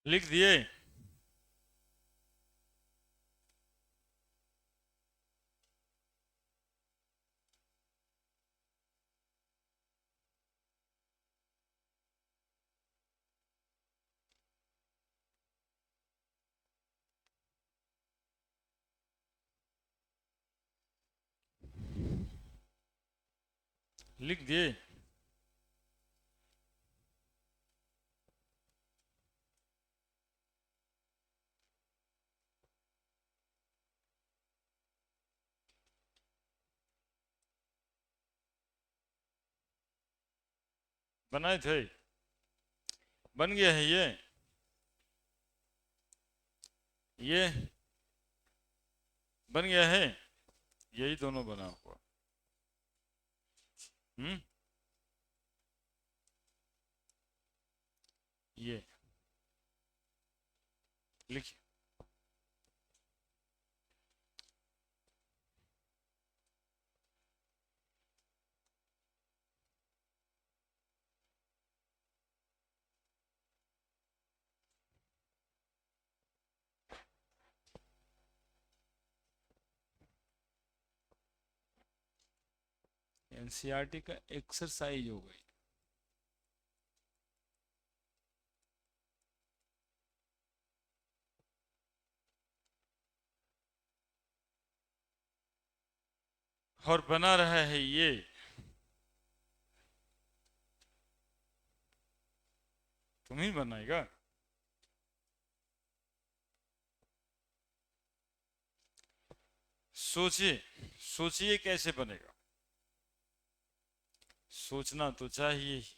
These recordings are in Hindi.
लिख दिए। लिख दिए। बनाए थे। बन गया है ये बन गया है। यही दोनों बना हुआ। हम्म। ये लिखिए। एनसीईआरटी का एक्सरसाइज हो गई। और बना रहा है ये। तुम ही बनाएगा। सोचिए। सोचिए कैसे बनेगा। सोचना तो चाहिए ही।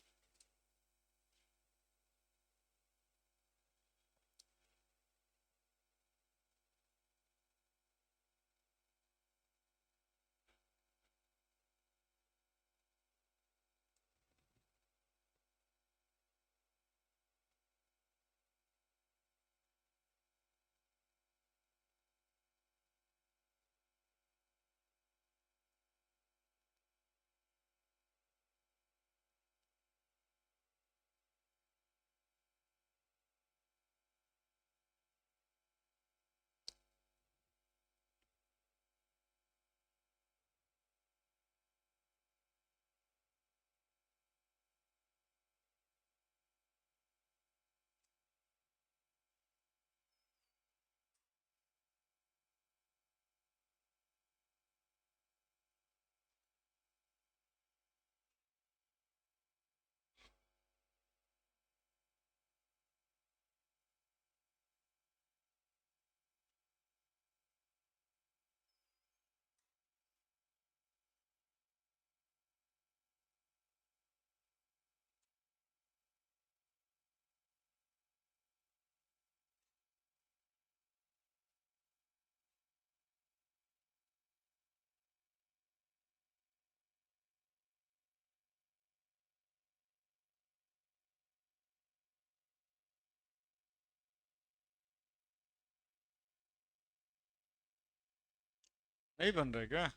नहीं बन रहा है क्या?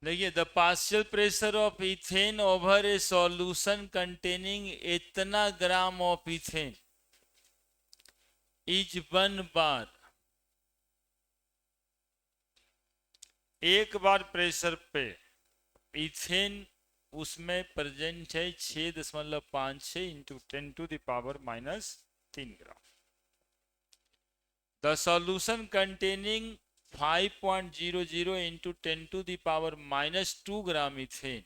देखिए, the partial pressure of ethane over a solution containing इतना gram of ethane is 1 bar. एक बार प्रेशर पे इथेन उसमें प्रेजेंट है 6.56 into 10⁻³ the solution containing 5.00 into 10⁻² gram ethane.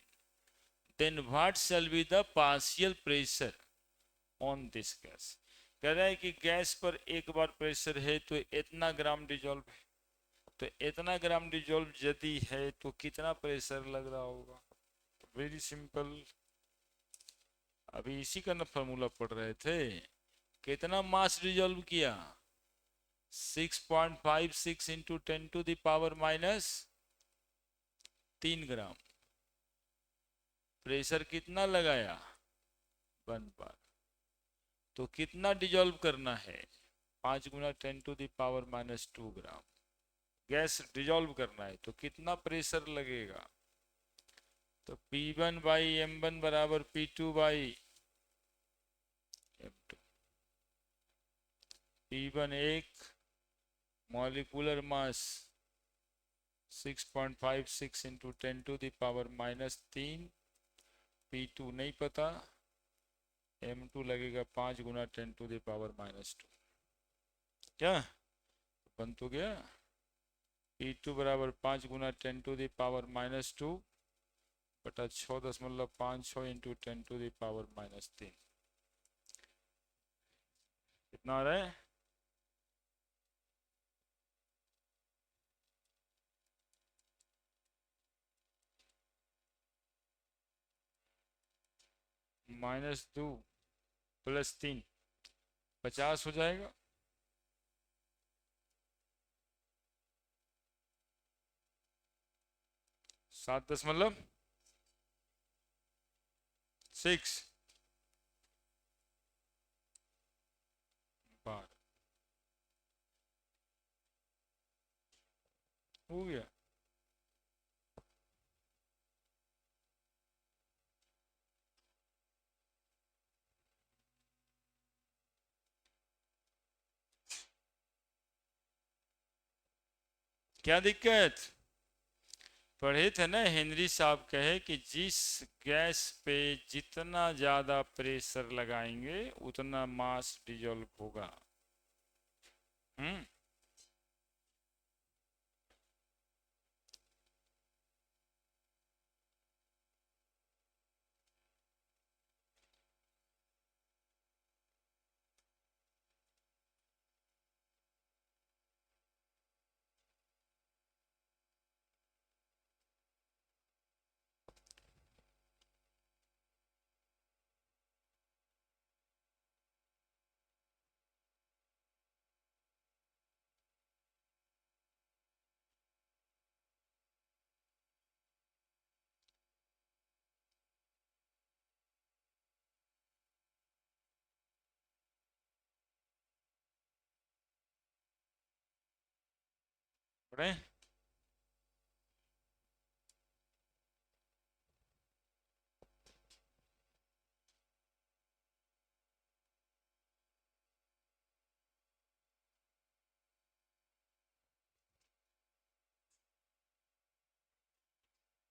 Then what shall be the partial pressure on this gas. कह रहा है कि गैस पर एक बार प्रेशर है तो इतना ग्राम डिजोल्व है। तो इतना ग्राम डिजोल्व यदि है तो कितना प्रेशर लग रहा होगा। तो वेरी सिंपल। अभी इसी का ना फॉर्मूला पढ़ रहे थे। कितना मास डिजोल्व किया? 6.56 इंटू 10⁻³ प्रेशर कितना लगाया? 1 बार। तो कितना डिजोल्व करना है? 5 × 10⁻² ग्राम। गैस डिजॉल्व करना है तो कितना प्रेशर लगेगा? तो P1 बाई M1 बराबर P2 बाई M2। P1 एक मॉलिक्यूलर मास 6.56 इंटू 10⁻³ P2 नहीं पता, M2 लगेगा 5 गुना 10⁻²। क्या बन तो गया? P2 बराबर 5 गुना 10⁻² बटा 6.56 इंटू 10⁻³ कितना आ रहा है? -2 + 3 50 हो जाएगा। 7.6 बार हो गया। क्या दिक्कत? पढ़े थे ना, हेनरी साहब कहे कि जिस गैस पे जितना ज्यादा प्रेशर लगाएंगे उतना मास डिजॉल्व होगा। हम्म। पढ़े?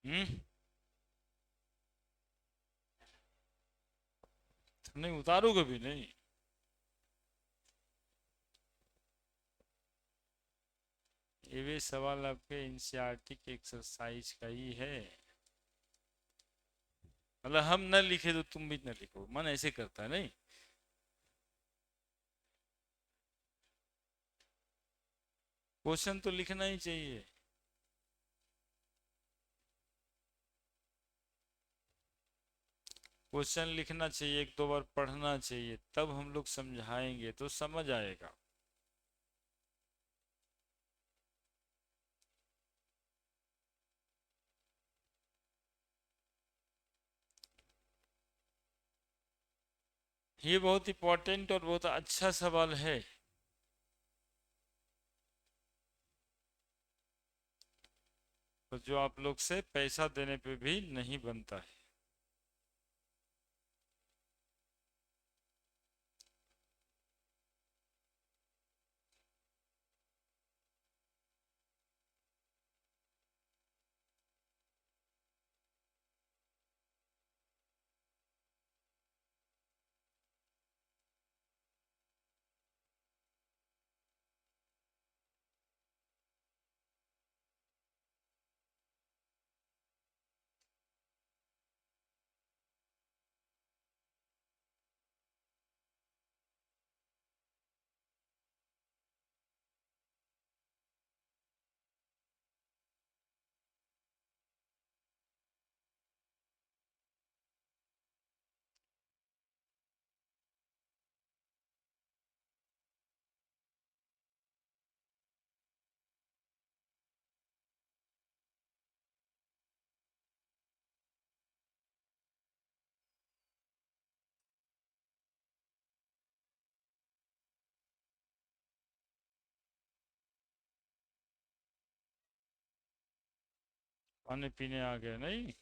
हम्म। नहीं उतारो कभी नहीं। ये भी सवाल आपके एनसीईआरटी के एक्सरसाइज का ही है। मतलब हम न लिखे तो तुम भी न लिखो, मन ऐसे करता है नहीं। क्वेश्चन तो लिखना ही चाहिए। क्वेश्चन लिखना चाहिए, एक दो बार पढ़ना चाहिए, तब हम लोग समझाएंगे तो समझ आएगा। ये बहुत इंपॉर्टेंट और बहुत अच्छा सवाल है। तो जो आप लोग से पैसा देने पे भी नहीं बनता है। खाने पीने आ गया नहीं।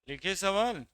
लिखे सवाल।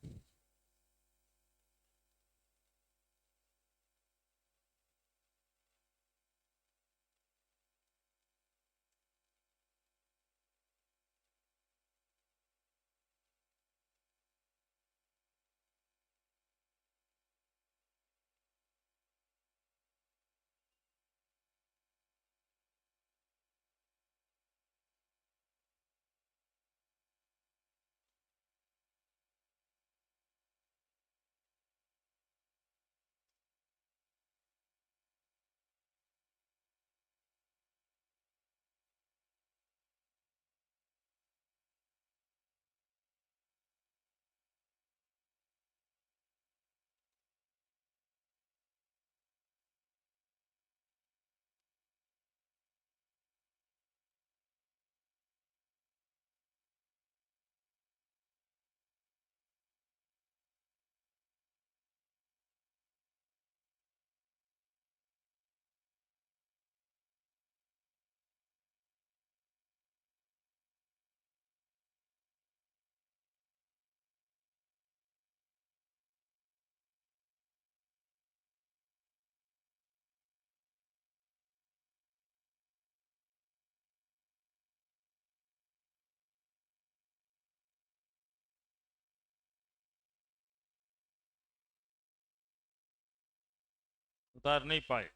उतार नहीं पाए।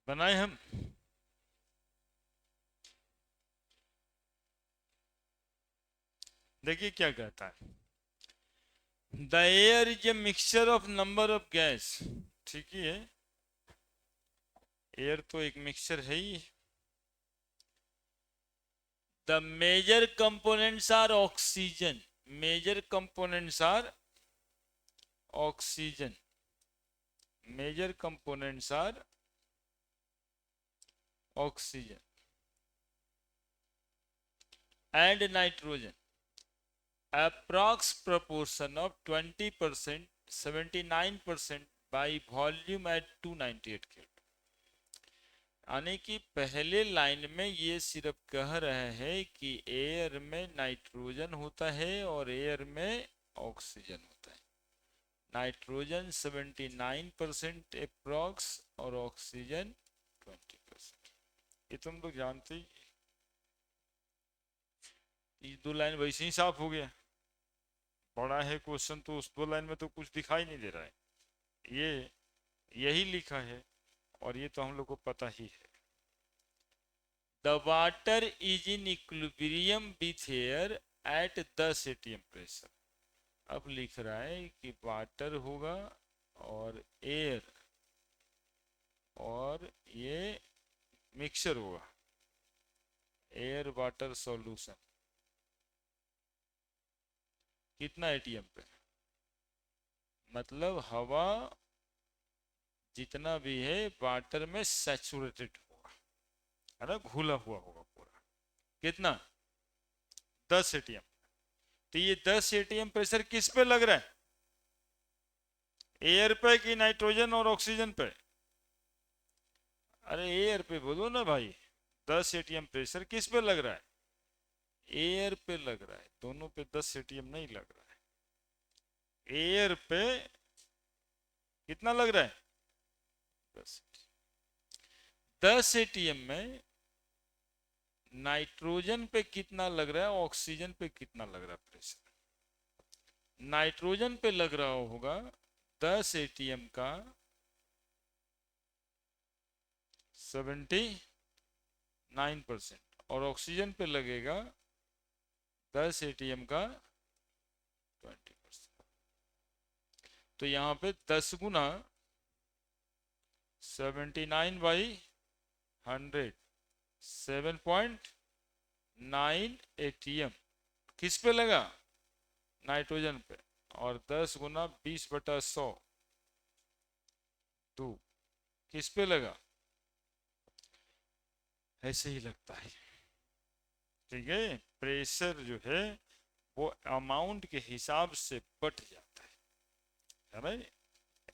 बनाए हम। देखिए क्या कहता है। The air is a mixture of number of gas. ठीक ही है, एयर तो एक मिक्सचर है ही। The major components are oxygen. Major components are oxygen. Major components are oxygen and nitrogen. Approx proportion of 20%, 79% by volume at 298 kilo। यानी कि पहले लाइन में ये सिर्फ कह रहे हैं कि एयर में नाइट्रोजन होता है और एयर में ऑक्सीजन होता है। नाइट्रोजन 79% अप्रॉक्स और ऑक्सीजन 20%। ये तुम लोग जानते ही। ये दो लाइन वैसे ही साफ हो गया। पढ़ा है क्वेश्चन तो उस दो लाइन में तो कुछ दिखाई नहीं दे रहा है, ये यही लिखा है और ये तो हम लोग को पता ही है। The water is in equilibrium with air at 10 atm pressure. अब लिख रहा है कि वाटर होगा और एयर और ये मिक्सचर होगा, एयर वाटर सॉल्यूशन। कितना एटीएम पे, मतलब हवा जितना भी है वाटर में सैचुरेटेड होगा, है ना, घुला हुआ होगा पूरा। कितना, 10 एटीएम। तो ये 10 एटीएम प्रेशर किस पे लग रहा है, एयर पे कि नाइट्रोजन और ऑक्सीजन पे? अरे एयर पे बोलो ना भाई। 10 एटीएम प्रेशर किस पे लग रहा है, एयर पे लग रहा है। दोनों पे 10 एटीएम नहीं लग रहा है, एयर पे कितना लग रहा है, 10। 10 एटीएम में नाइट्रोजन पे कितना लग रहा है, ऑक्सीजन पे कितना लग रहा है प्रेशर? नाइट्रोजन पे लग रहा होगा 10 एटीएम का 70 9%, और ऑक्सीजन पे लगेगा 10 एटीएम का 20%। तो यहाँ पे 10 गुना 79/100, 7.9 एटीएम किस पे लगा? नाइट्रोजन पे। और 10 गुना 20/100 2 किस पे लगा? ऐसे ही लगता है, ठीक है। प्रेशर जो है वो अमाउंट के हिसाब से बढ़ जाता है ना।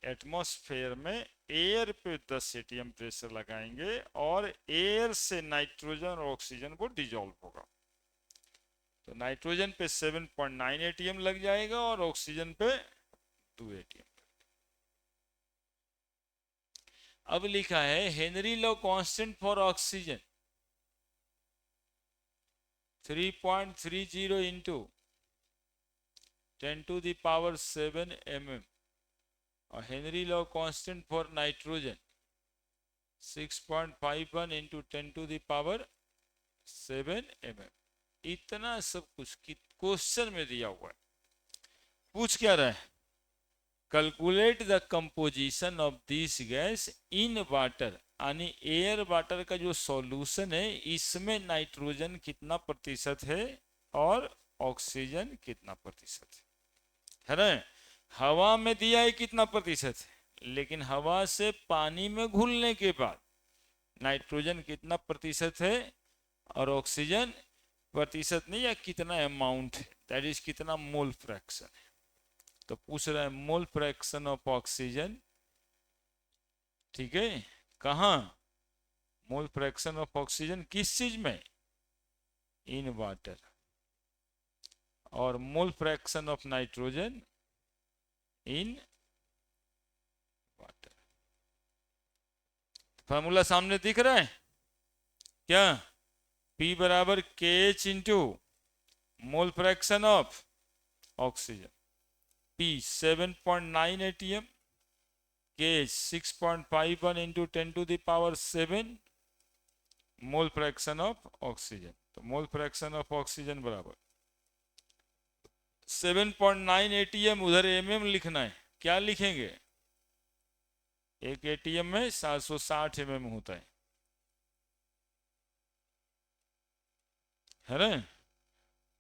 एटमॉस्फेयर में एयर पे 10 एटीएम प्रेशर लगाएंगे और एयर से नाइट्रोजन और ऑक्सीजन को डिजोल्व होगा, तो नाइट्रोजन पे 7.9 एटीएम लग जाएगा और ऑक्सीजन पे 2 एटीएम। अब लिखा है Henry law constant for oxygen 3.30 into 10⁻7 mm, और Henry law constant for nitrogen 6.51 into 10⁻7 mm। इतना सब कुछ क्वेश्चन में दिया हुआ है। पूछ क्या रहा है? Calculate the composition of this gas in water, यानी एयर वाटर का जो सॉल्यूशन है इसमें नाइट्रोजन कितना प्रतिशत है और ऑक्सीजन कितना प्रतिशत है ना। हवा में दिया है कितना प्रतिशत है, लेकिन हवा से पानी में घुलने के बाद नाइट्रोजन कितना प्रतिशत है और ऑक्सीजन प्रतिशत नहीं, या कितना अमाउंट है, दैट इज कितना मोल फ्रैक्शन है। तो पूछ रहा है मोल फ्रैक्शन ऑफ ऑक्सीजन, ठीक है। कहाँ? मोल फ्रैक्शन ऑफ ऑक्सीजन किस चीज में? In water. और mole fraction of nitrogen in water. Formula सामने दिख रहा है क्या? P बराबर KH into mole fraction of oxygen. P 7.9 ATM, KH 6.51 into 10⁻7 mole fraction of oxygen. तो मोल फ्रैक्शन ऑफ ऑक्सीजन बराबर 7.9 एटीएम, उधर mm लिखना है। क्या लिखेंगे? एक एटीएम में 760 mm होता है ना।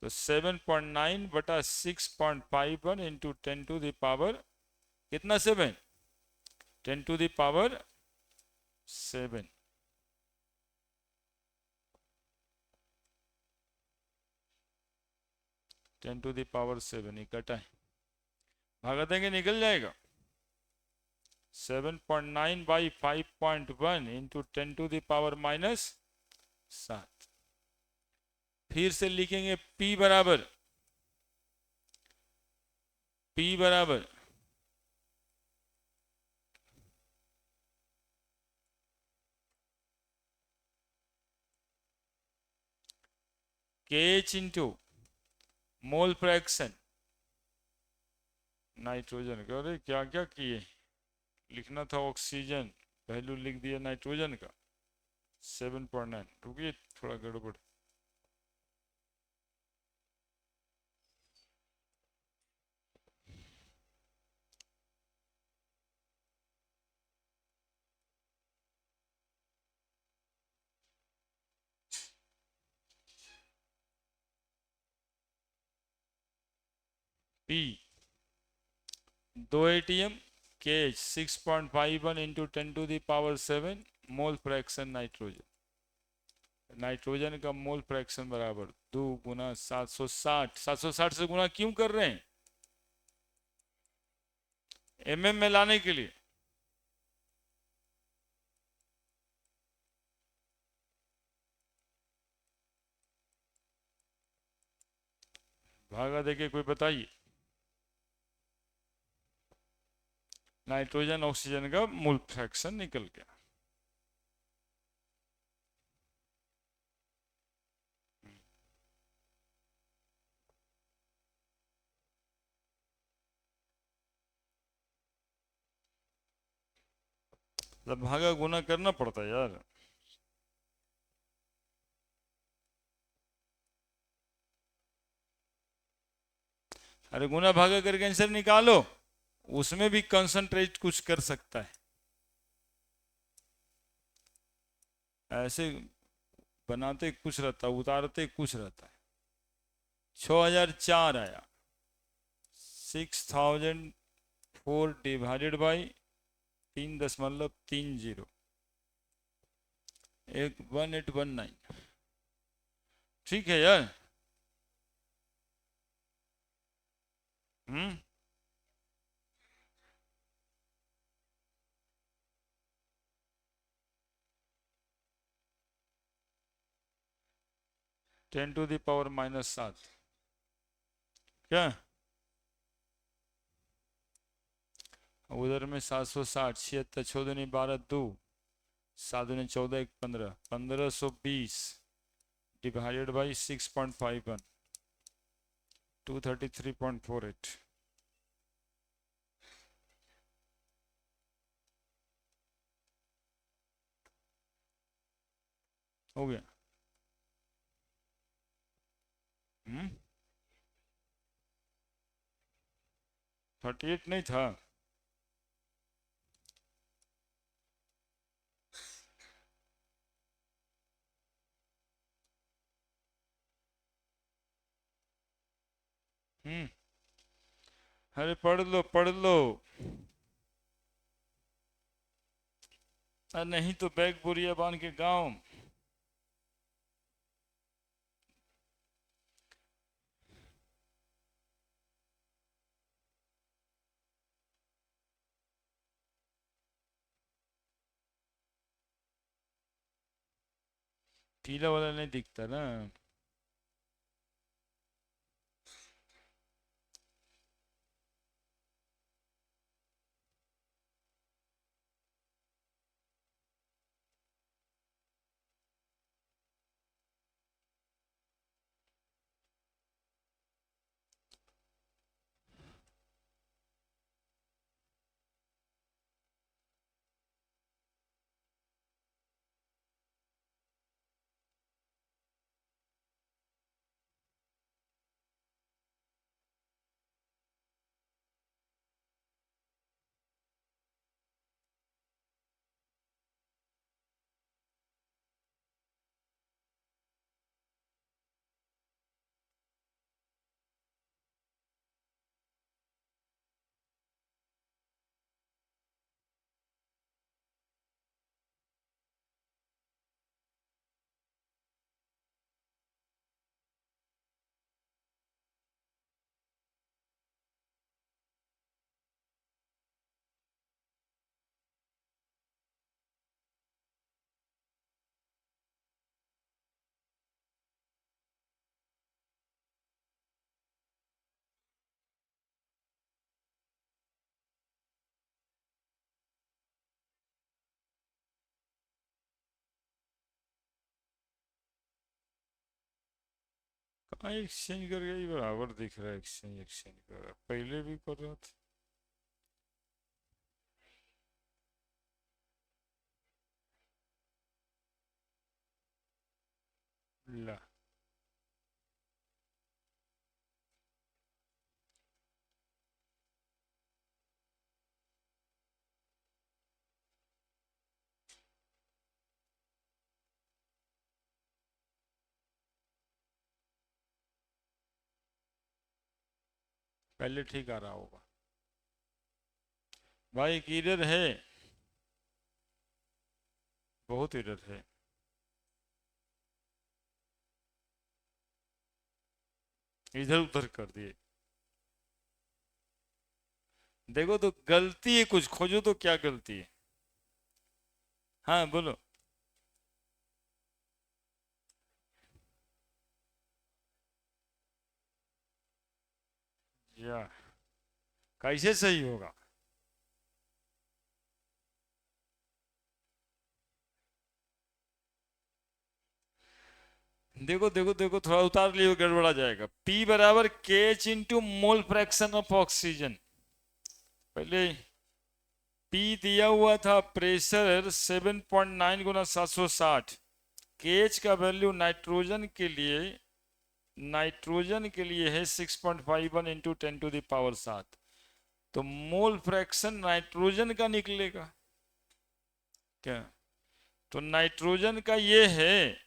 तो 7.9/6.51 इंटू 10⁻, कितना 7? 10⁻7। टेन टू दावर 7 इकट्ठा है, भागा देंगे निकल जाएगा। 7.9/5.1 इंटू 10⁻⁻7। फिर से लिखेंगे P बराबर KH into mole fraction nitrogen का। अरे क्या क्या किए, लिखना था ऑक्सीजन, वैल्यू लिख दिया नाइट्रोजन का 7.9। रुकिए थोड़ा गड़बड़। P 2 ATM, KH 6.51 into 10⁻7 mole fraction nitrogen. Nitrogen का मोल फ्रैक्शन बराबर 2 गुना 760। 760 से गुना क्यों कर रहे हैं? mm में लाने के लिए। भागा देके कोई बताइए। नाइट्रोजन ऑक्सीजन का मोल फ्रैक्शन निकल गया। भागा गुना करना पड़ता है यार। अरे गुना भागा करके आंसर निकालो, उसमें भी कंसंट्रेट कुछ कर सकता है। ऐसे बनाते कुछ रहता है, उतारते कुछ रहता है। 6004 आया। 6004 डिवाइडेड बाई 3.30, 1819। ठीक है यार। हम्म। 10⁻⁻7 क्या? उधर में 760, 76, 14 12 2, 7 14 1 15, 1520 डिवाइडेड बाई 6.51, 233.48। हो गया। 38 नहीं था। हम्म। अरे पढ़ लो पढ़ लो। अरे नहीं तो बैग बोरिया बांध के गाँव। पीला वाला नहीं दिखता ना। कहाँ एक्सचेंज कर गई, बराबर दिख रहा है। एक्सचेंज एक्सचेंज कर रहा है, पहले भी कर रहा था। ला। पहले ठीक आ रहा होगा भाई। एक एरर है, बहुत एरर है। इधर उधर कर दिए। देखो तो गलती है, कुछ खोजो तो क्या गलती है। हाँ बोलो। या कैसे सही होगा? देखो देखो देखो, थोड़ा उतार लियो, गड़बड़ा जाएगा। P बराबर KH into mole fraction of oxygen. पहले P दिया हुआ था, प्रेशर 7.9 गुना 760। KH का वैल्यू नाइट्रोजन के लिए नाइट्रोजन के लिए है 6.51 इंटू 10⁻7, तो मोल फ्रैक्शन नाइट्रोजन का निकलेगा क्या? तो नाइट्रोजन का ये है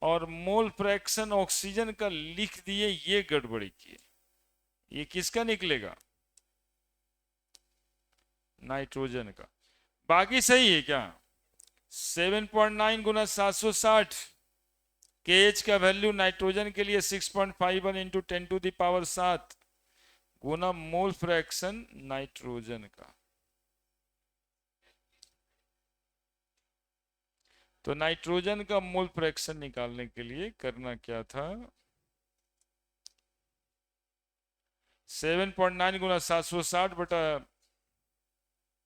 और मोल फ्रैक्शन ऑक्सीजन का लिख दिए, ये गड़बड़ी किए। ये किसका निकलेगा? नाइट्रोजन का। बाकी सही है क्या? 7.9 गुना 760 के एच का वैल्यू नाइट्रोजन के लिए 6.51 इंटू 10⁻7 गुना मोल फ्रैक्शन नाइट्रोजन का। तो नाइट्रोजन का मोल फ्रैक्शन निकालने के लिए करना क्या था? 7.9 गुना 760 बटा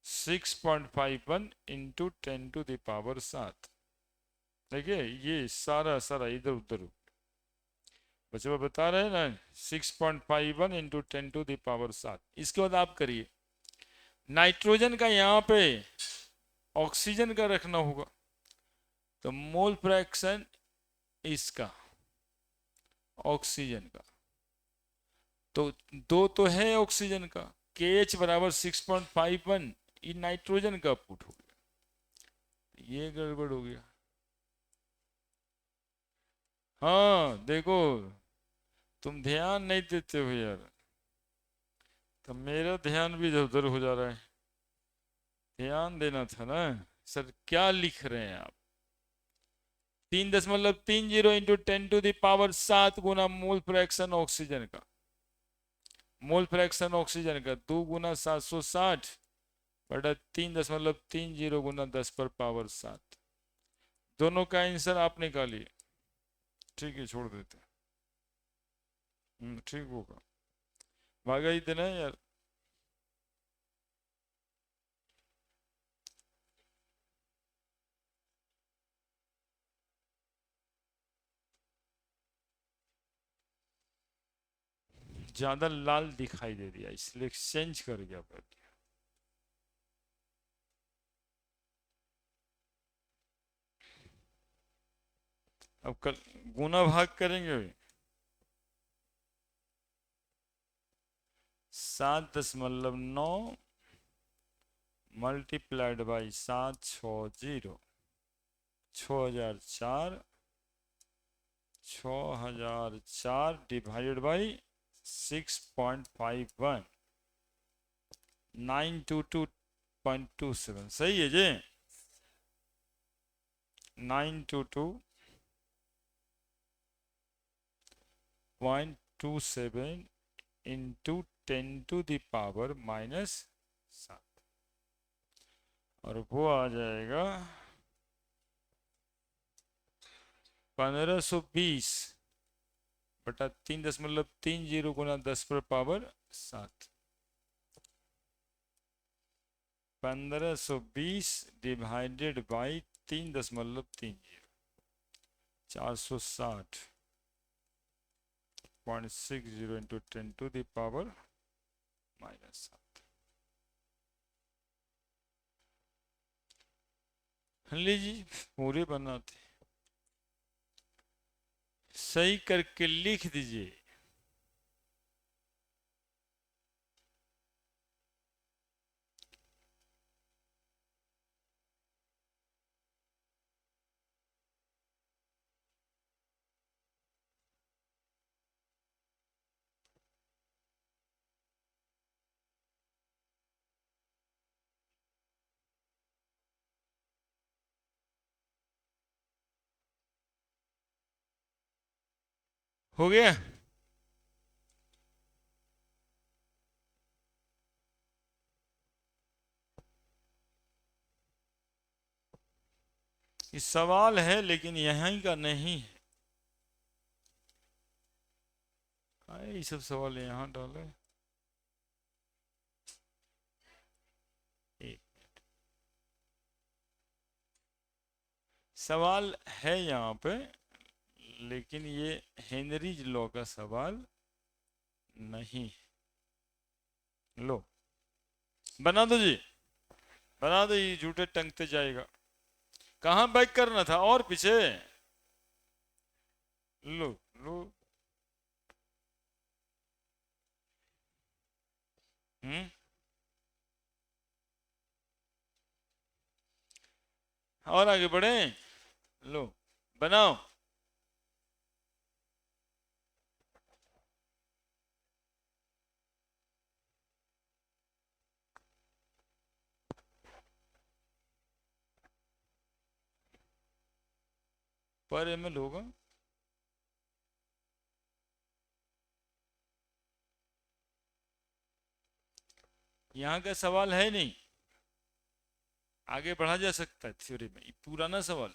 6.51 इंटू 10⁻7। देखिए ये सारा सारा इधर उधर बच्चे बता रहे हैं ना, 6.51 इंटू 10⁻7। इसके बाद आप करिए, नाइट्रोजन का यहाँ पे ऑक्सीजन का रखना होगा, तो मोल फ्रैक्शन इसका ऑक्सीजन का, तो दो तो है ऑक्सीजन का, के एच बराबर 6.51, ये नाइट्रोजन का पुट हो गया, ये गड़बड़ हो गया। हाँ देखो, तुम ध्यान नहीं देते हो यार, तो मेरा ध्यान भी इधर उधर हो जा रहा है। ध्यान देना था ना सर, क्या लिख रहे हैं आप? 3.30 इंटू 10⁻7 गुना मोल फ्रैक्शन ऑक्सीजन का, मोल फ्रैक्शन ऑक्सीजन का 2 गुना 760 बटा 3.30 गुना 10⁻7। दोनों का आंसर आप निकालिए। ठीक है, छोड़ देते हैं। ठीक होगा, भागा ही देना है यार। ज्यादा लाल दिखाई दे दिया इसलिए एक्सचेंज कर गया पर। अब कल गुना भाग करेंगे, 7.9 मल्टीप्लाइड बाई 760, 6004 डिवाइडेड बाई 6.51, 922.27। सही है जी, 922.27 इंटू 10⁻⁻7, और वो आ जाएगा 1520 बटा 3.30 गुना 10⁻7। 1520 डिवाइडेड बाई 3.30, 460.60 इंटू 10⁻⁻7। लीजिए पूरे बनाते, सही करके लिख दीजिए। हो गया? ये सवाल है लेकिन यहीं का नहीं है। ये सब सवाल यहाँ डाले। सवाल है यहाँ पे, लेकिन ये हेनरीज लॉ का सवाल नहीं। लो बना दो जी, बना दो, ये झूठे टंगते जाएगा। कहाँ बैक करना था? और पीछे लो लो। और आगे बढ़े, लो बनाओ। पर ml होगा, यहाँ का सवाल है नहीं, आगे बढ़ा जा सकता है थ्योरी में, ये पुराना सवाल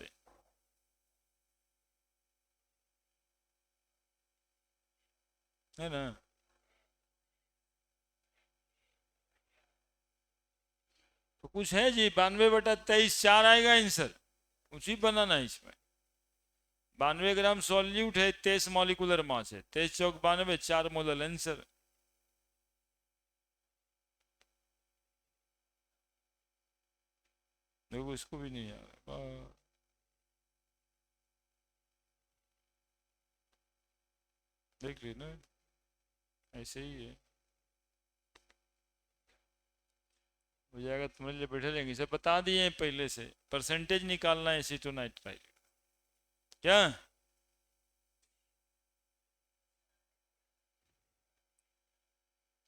है ना। तो कुछ है जी, 92/23 4 आएगा आंसर, कुछ ही बनाना है इसमें। 92 ग्राम सॉल्यूट है, 23 मॉलिकुलर मास है, 23 चौक 92, 4 मोलर आंसर। देखो इसको भी नहीं आ रहा, देख ली ना, ऐसे ही है, हो जाएगा, तुम्हारे लिए बैठे रहेंगे, इसे बता दिए हैं पहले से, परसेंटेज निकालना है एसीटोनाइट्राइल। क्या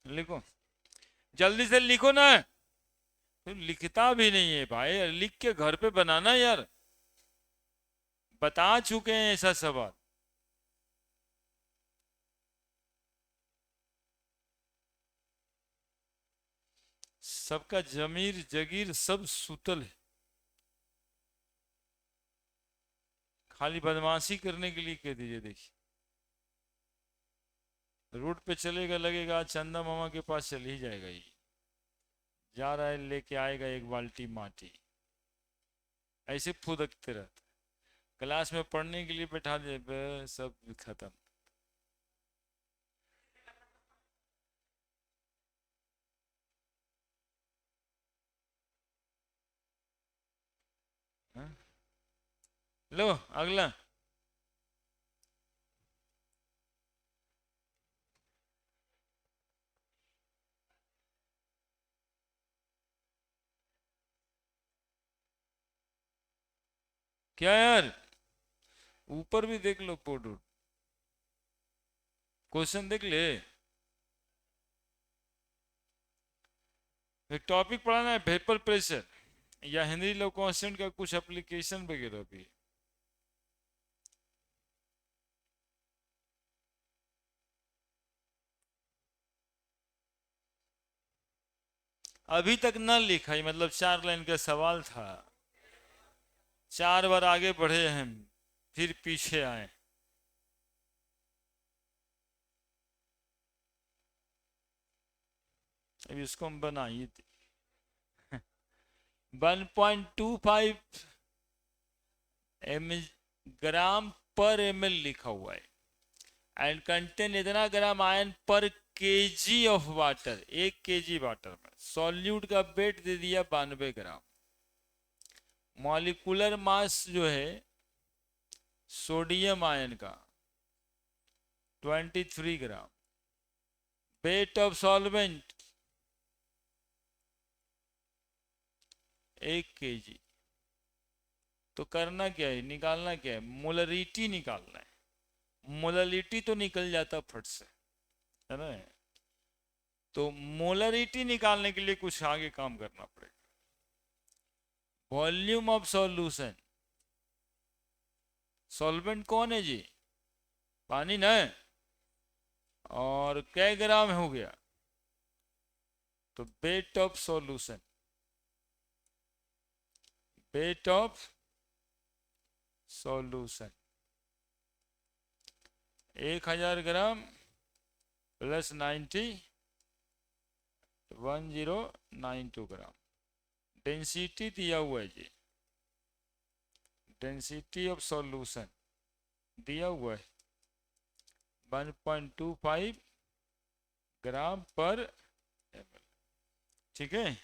लिखो, जल्दी से लिखो ना, तो लिखता भी नहीं है भाई, लिख के घर पे बनाना यार, बता चुके हैं ऐसा सवाल। सबका जमीर जगीर सब सुतल है, खाली बदमाशी करने के लिए कह दीजिए। देखिए रोड पे चलेगा, लगेगा आज चंदा मामा के पास चल ही जाएगा, ये जा रहा है लेके आएगा 1 बाल्टी माटी, ऐसे फुदकते रहते, क्लास में पढ़ने के लिए बैठा दे, बस सब खत्म। हाँ? लो अगला, क्या यार, ऊपर भी देख लो पोडू, क्वेश्चन देख ले, एक टॉपिक पढ़ाना है वेपर प्रेशर या हेनरी लव कांस्टेंट का कुछ एप्लीकेशन वगैरह भी। अभी तक ना लिखा ही मतलब 4 लाइन का सवाल था, 4 बार आगे बढ़े हैं, फिर पीछे आए। अभी इसको हम बनाइए, 1.25 एम ग्राम पर ml लिखा हुआ है, एंड कंटेन इतना ग्राम आयन पर KG of water, 1 kg water में सॉल्यूट का वेट दे दिया 92 ग्राम, मॉलिकुलर मास जो है सोडियम आयन का 23 ग्राम, वेट ऑफ सॉल्वेंट 1 kg। तो करना क्या है, निकालना क्या है, मोलरिटी निकालना है, मोलरिटी तो निकल जाता फट से, है ना। तो मोलरिटी निकालने के लिए कुछ आगे काम करना पड़ेगा। वॉल्यूम ऑफ सॉल्यूशन, सॉल्वेंट कौन है जी, पानी ना है, और कै ग्राम हो गया, तो wait of solution, wait of solution 1000 gram plus 90, 1092 gram. Density दिया हुआ है जी, डेंसिटी ऑफ सॉल्यूशन दिया हुआ है 1.25 ग्राम पर ml, ठीक है।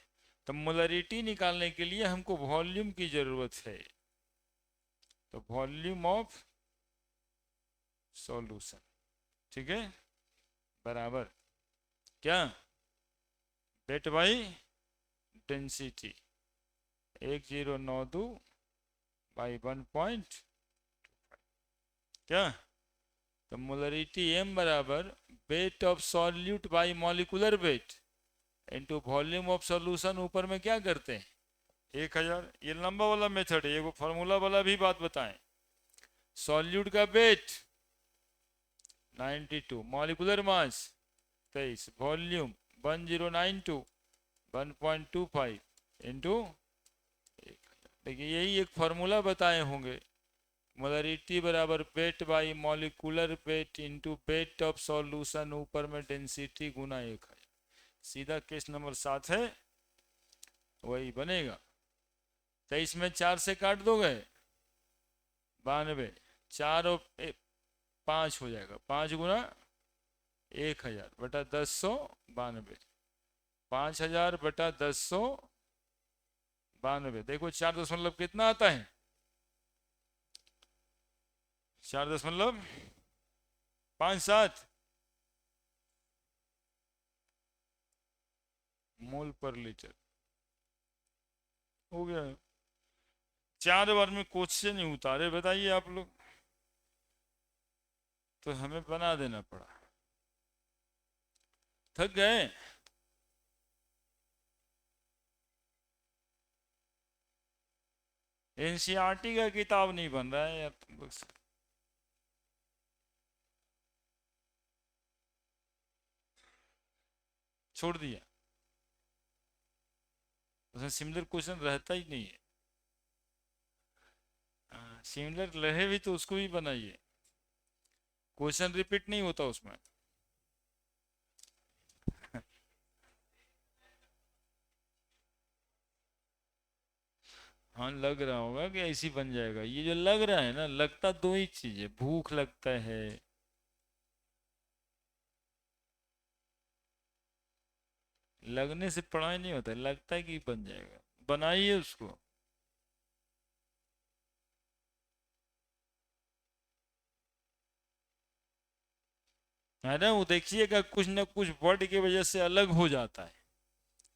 तो मोलरिटी निकालने के लिए हमको वॉल्यूम की जरूरत है, तो वॉल्यूम ऑफ सॉल्यूशन, ठीक है, बराबर क्या, वेट बाई डेंसिटी 1092 बाई 1 क्या, तो मोलरिटी m बराबर wait of solute by molecular weight into volume of solution, ऊपर में क्या करते हैं 1000। ये लंबा वाला मेथड है, ये वो फॉर्मूला वाला भी बात बताएं। सॉल्यूट का weight 92, molecular mass 23, volume 1092 1.25 into, देखिए यही एक फॉर्मूला बताए होंगे, मोलरिटी बराबर weight by molecular weight into weight of solution, ऊपर में डेंसिटी गुना 1000। सीधा केस नंबर 7 है, वही बनेगा। 23 में 4 से काट दोगे 92, 4 और 5 हो जाएगा, 5 गुना 1000 बटा 1092, 5000 बटा 1092। देखो 4 दशमलव कितना आता है, 4.57 मोल पर लीटर हो गया। 4 बार में क्वेश्चन ही उतारे बताइए आप लोग, तो हमें बना देना पड़ा। थक गए। एनसीईआरटी का किताब नहीं बन रहा है यार तुम लोग से। छोड़ दिया, उसमें सिमिलर क्वेश्चन रहता ही नहीं है। सिमिलर रहे भी तो उसको भी बनाइए, क्वेश्चन रिपीट नहीं होता उसमें। हाँ लग रहा होगा कि ऐसी बन जाएगा, ये जो लग रहा है ना, लगता दो ही चीज है, भूख लगता है, लगने से पढ़ाई नहीं होता, लगता है कि बन जाएगा, बनाइए उसको। है ना, वो देखिएगा कुछ ना कुछ वर्ड की वजह से अलग हो जाता है।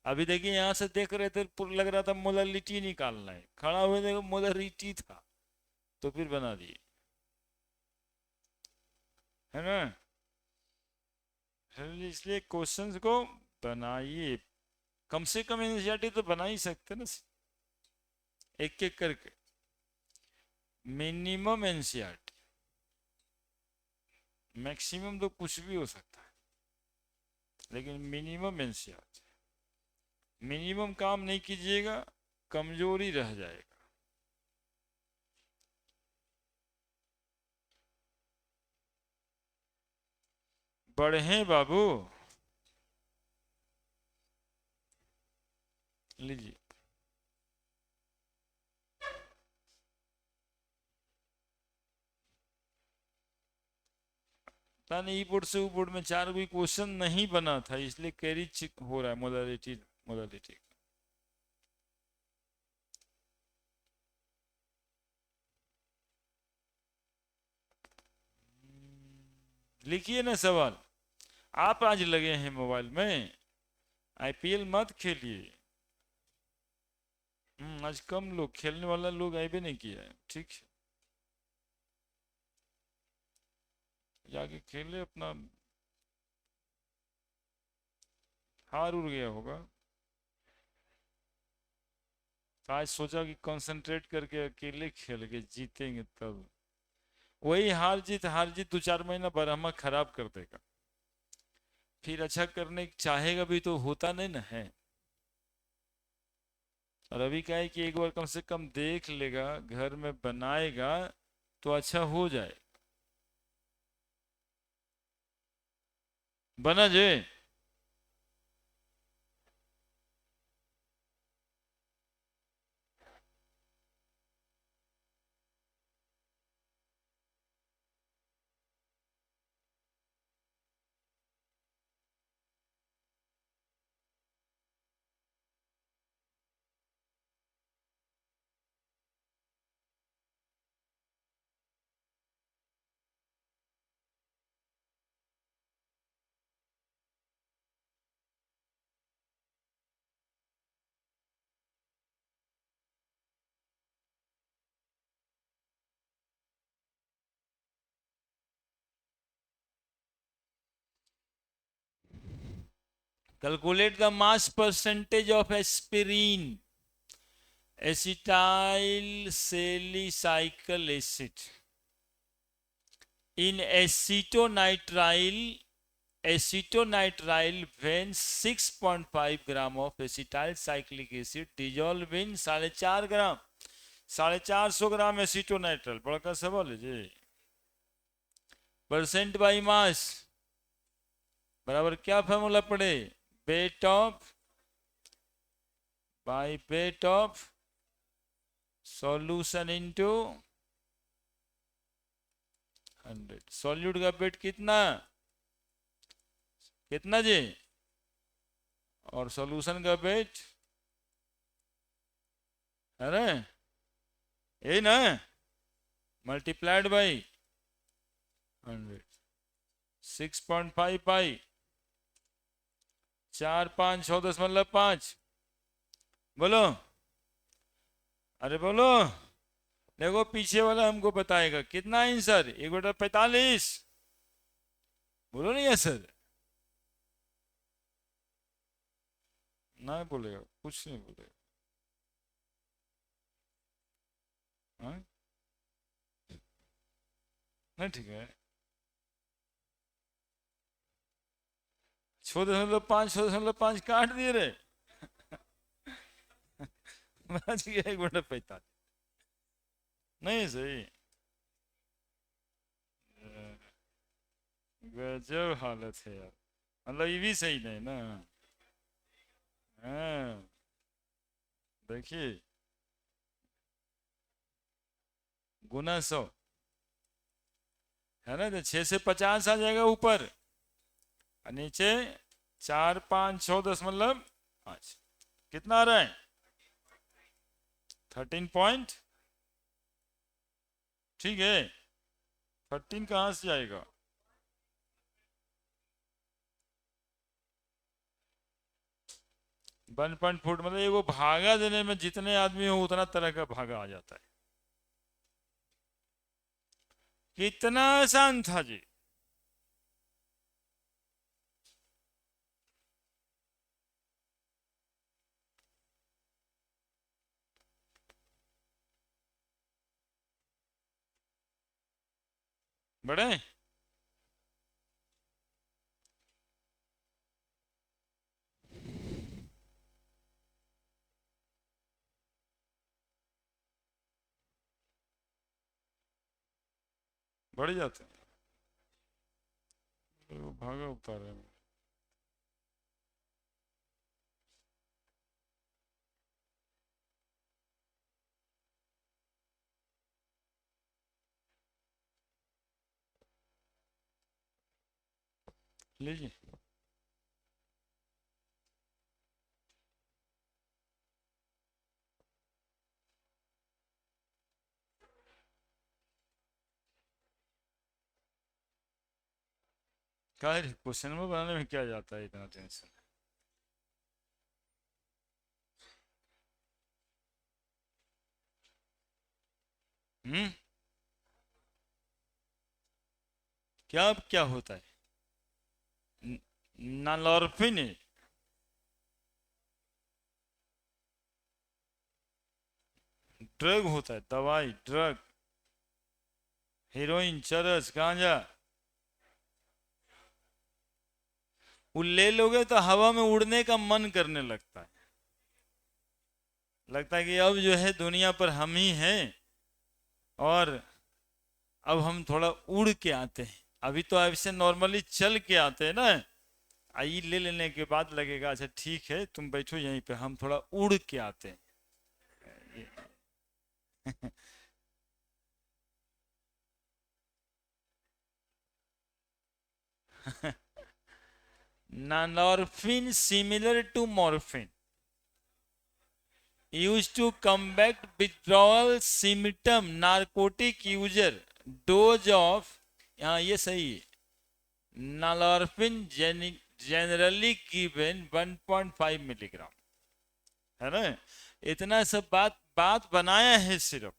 अभी देखिए यहाँ से देख रहे थे, लग रहा था मोलरिटी निकालना है, खड़ा हुए देखो मोलरिटी था, तो फिर बना दिए, है ना। इसलिए क्वेश्चंस को बनाइए, कम से कम एनसीईआरटी तो बना ही सकते ना, एक एक करके। मिनिमम एनसीईआरटी, मैक्सिमम तो कुछ भी हो सकता है, लेकिन मिनिमम एनसीईआरटी। मिनिमम काम नहीं कीजिएगा, कमजोरी रह जाएगा। बढ़े बाबू, लीजिए। पता नहीं ई बोर्ड से ऊ बोर्ड में 4 कोई क्वेश्चन नहीं बना था, इसलिए कैरी चिक हो रहा है मोलरिटी। मोलरिटी लिखिए ना सवाल। आप आज लगे हैं मोबाइल में, आईपीएल मत खेलिए। आज कम लोग खेलने वाला लोग आए भी नहीं किया है, ठीक है, जाके खेले अपना। हार उड़ गया होगा, तो आज सोचा कि कंसंट्रेट करके अकेले खेल के जीतेंगे, तब वही हार जीत 2-4 महीना बरहमा खराब कर देगा, फिर अच्छा करने चाहेगा भी तो होता नहीं ना है। और अभी क्या है कि एक बार कम से कम देख लेगा, घर में बनाएगा, तो अच्छा हो जाए। बना जे। Calculate the mass percentage of aspirin, acetyl salicylic acid in acetonitrile when 6.5 gram of acetyl cyclic acid dissolve in 4.5 gram 450 gram acetonitrile. बड़ा सवाल है जी। परसेंट बाई मास बराबर क्या फॉर्मूला पड़े, weight of by wait of solution into 100। Solute का वेट कितना कितना जी, और सॉल्यूशन का वेट है ना यही ना, मल्टीप्लाइड बाई 100। 6.5 पाई 4 5 6.5। बोलो, अरे बोलो, देखो पीछे वाला हमको बताएगा कितना आंसर, 1/45। बोलो नहीं है सर, ना बोलेगा, कुछ नहीं बोलेगा। हाँ? नहीं ठीक है, 6.5 काट दिए रे बच गया 1/45। नहीं सही, गजब हालत है यार, मतलब ये भी सही नहीं ना। हाँ देखिए, गुना 100 है ना, तो 6 से 50 आ जाएगा ऊपर, और नीचे 4 5 6.5। कितना आ रहा है 13 पॉइंट, ठीक है। 13 कहाँ से जाएगा, 1.4 मतलब ये वो भागा देने में जितने आदमी हो उतना तरह का भागा आ जाता है। कितना आसान था जी। बड़े बढ़ जाते हैं, तो वो भागा उतारे में। लीजिए, क्या क्वेश्चन में बनाने में क्या जाता है इतना टेंशन। हम्म, क्या होता है, नालॉर्फिन ड्रग होता है, दवाई ड्रग, हीरोइन चरस गांजा, वो ले लोगे तो हवा में उड़ने का मन करने लगता है, लगता है कि अब जो है दुनिया पर हम ही हैं, और अब हम थोड़ा उड़ के आते हैं। अभी तो ऐसे नॉर्मली चल के आते हैं ना, आई ले लेने के बाद लगेगा अच्छा ठीक है तुम बैठो यहीं पे, हम थोड़ा उड़ के आते हैं Nanorphine similar to morphine used to combat withdrawal symptom, narcotic user dose of, हाँ ये सही है, नालॉर्फिन जनरली गिवन 1.5 मिलीग्राम, है ना। इतना सब बात बनाया है, सिर्फ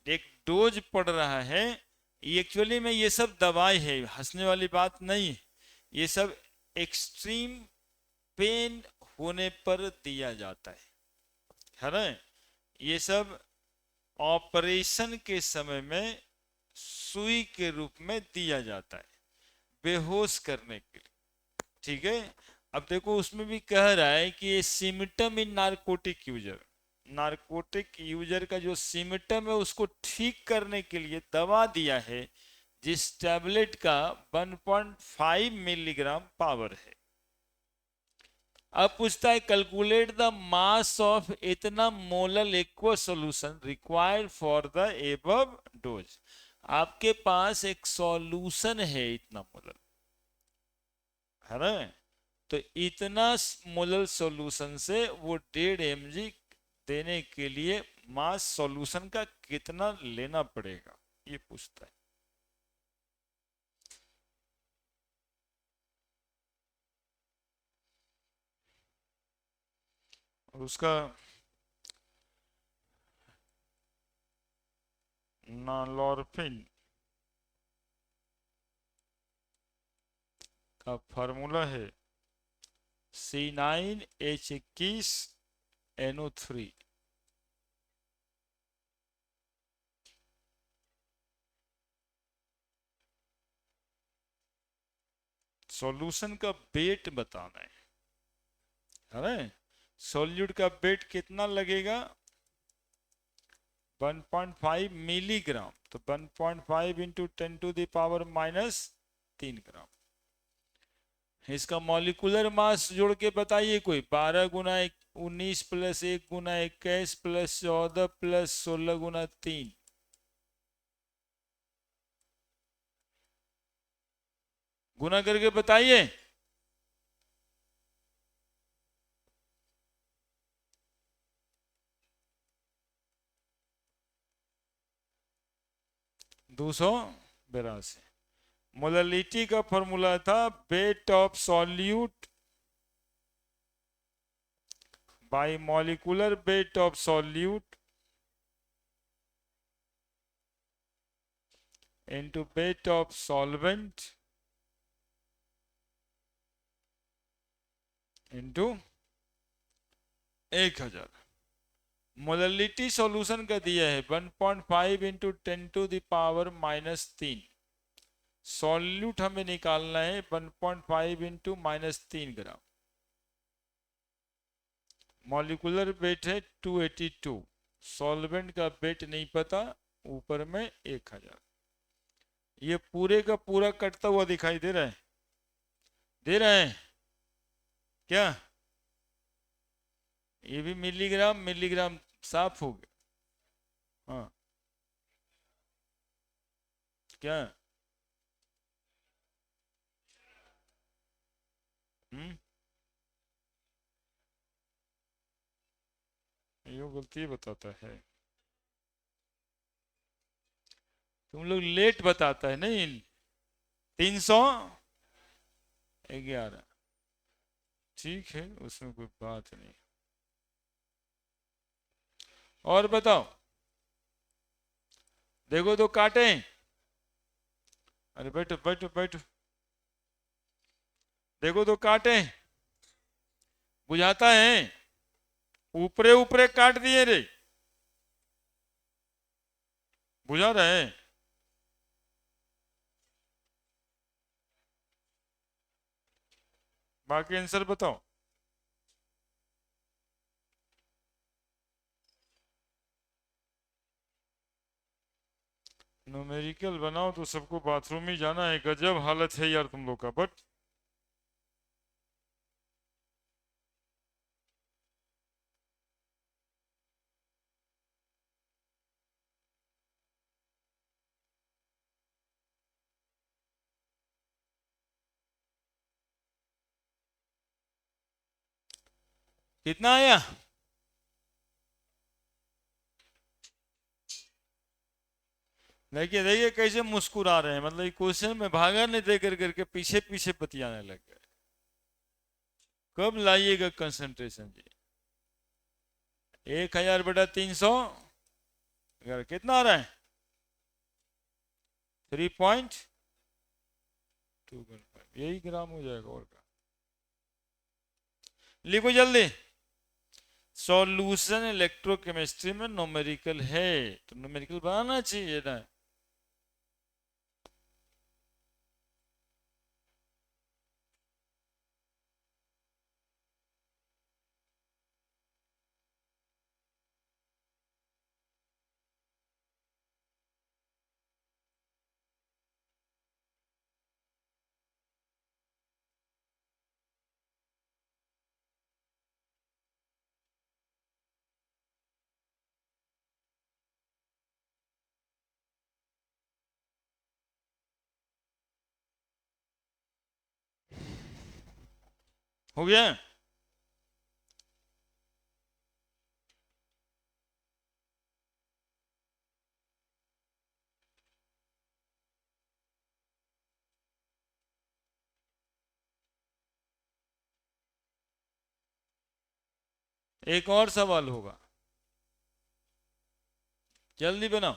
एक डोज पड़ रहा है। एक्चुअली में ये सब दवाई है, हंसने वाली बात नहीं है, ये सब एक्सट्रीम पेन होने पर दिया जाता है ना। ये सब ऑपरेशन के समय में सुई के रूप में दिया जाता है बेहोश करने के लिए, ठीक है। अब देखो उसमें भी कह रहा है कि ये सिम्टम इन नारकोटिक यूजर, नारकोटिक यूजर का जो सिम्टम है उसको ठीक करने के लिए दवा दिया है जिस टैबलेट का 1.5 मिलीग्राम पावर है। अब पूछता है कैलकुलेट द मास ऑफ इतना molar aqua solution required for the above dose. आपके पास एक सॉल्यूशन है इतना मोलर, है ना, तो इतना मोलर सॉल्यूशन से वो 1.5 mg देने के लिए मास सॉल्यूशन का कितना लेना पड़ेगा ये पूछता है। और उसका नालोरफिन का फार्मूला है C9H21NO3। सॉल्यूशन का वेट बताना है ना। सॉल्यूट का वेट कितना लगेगा 1.5 मिलीग्राम, तो 1.5 इंटू 10⁻³ ग्राम। इसका मॉलिक्यूलर मास जोड़ के बताइए कोई। 12 गुना 19 प्लस 1 गुना 21 प्लस 14 प्लस 16 गुना 3, गुना करके बताइए। दो सौ 82। मोललिटी का फॉर्मूला था weight of solute by molecular weight of solute into weight of solvent into 1000। Molality solution का दिया है 1.5 इंटू 10⁻³ सॉल्यूट हमें निकालना है 1.5 इंटू -3 ग्राम। मॉलिक्यूलर वेट है 282, सॉल्वेंट का वेट नहीं पता, ऊपर में 1000। ये पूरे का पूरा कटता हुआ दिखाई दे रहा है, दे रहे हैं क्या? ये भी मिलीग्राम मिलीग्राम साफ हो गया। हाँ क्या? ये गलती बताता है, तुम लोग लेट बताता है नहीं। 311, ठीक है उसमें कोई बात नहीं। और बताओ, देखो तो काटे। अरे बैठो बैठो बैठो, देखो तो काटे, बुझाता है। ऊपरे ऊपरे काट दिए रे, बुझा रहे। बाकी आंसर बताओ। न्यूमेरिकल बनाओ तो सबको बाथरूम ही जाना है। गजब हालत है यार तुम लोग का। बट कितना आया? देखिए देखिए कैसे मुस्कुरा रहे हैं, मतलब क्वेश्चन में भागा नहीं दे करके पीछे पीछे बतियाने लग गए। कब लाइएगा कंसंट्रेशन जी? 1000/300 कितना आ रहा है? 3.215, यही ग्राम हो जाएगा और का। लिखो जल्दी। सॉल्यूशन इलेक्ट्रोकेमिस्ट्री में न्यूमेरिकल है तो न्यूमेरिकल बनाना चाहिए ना। हो गया। एक और सवाल होगा, जल्दी बनाओ।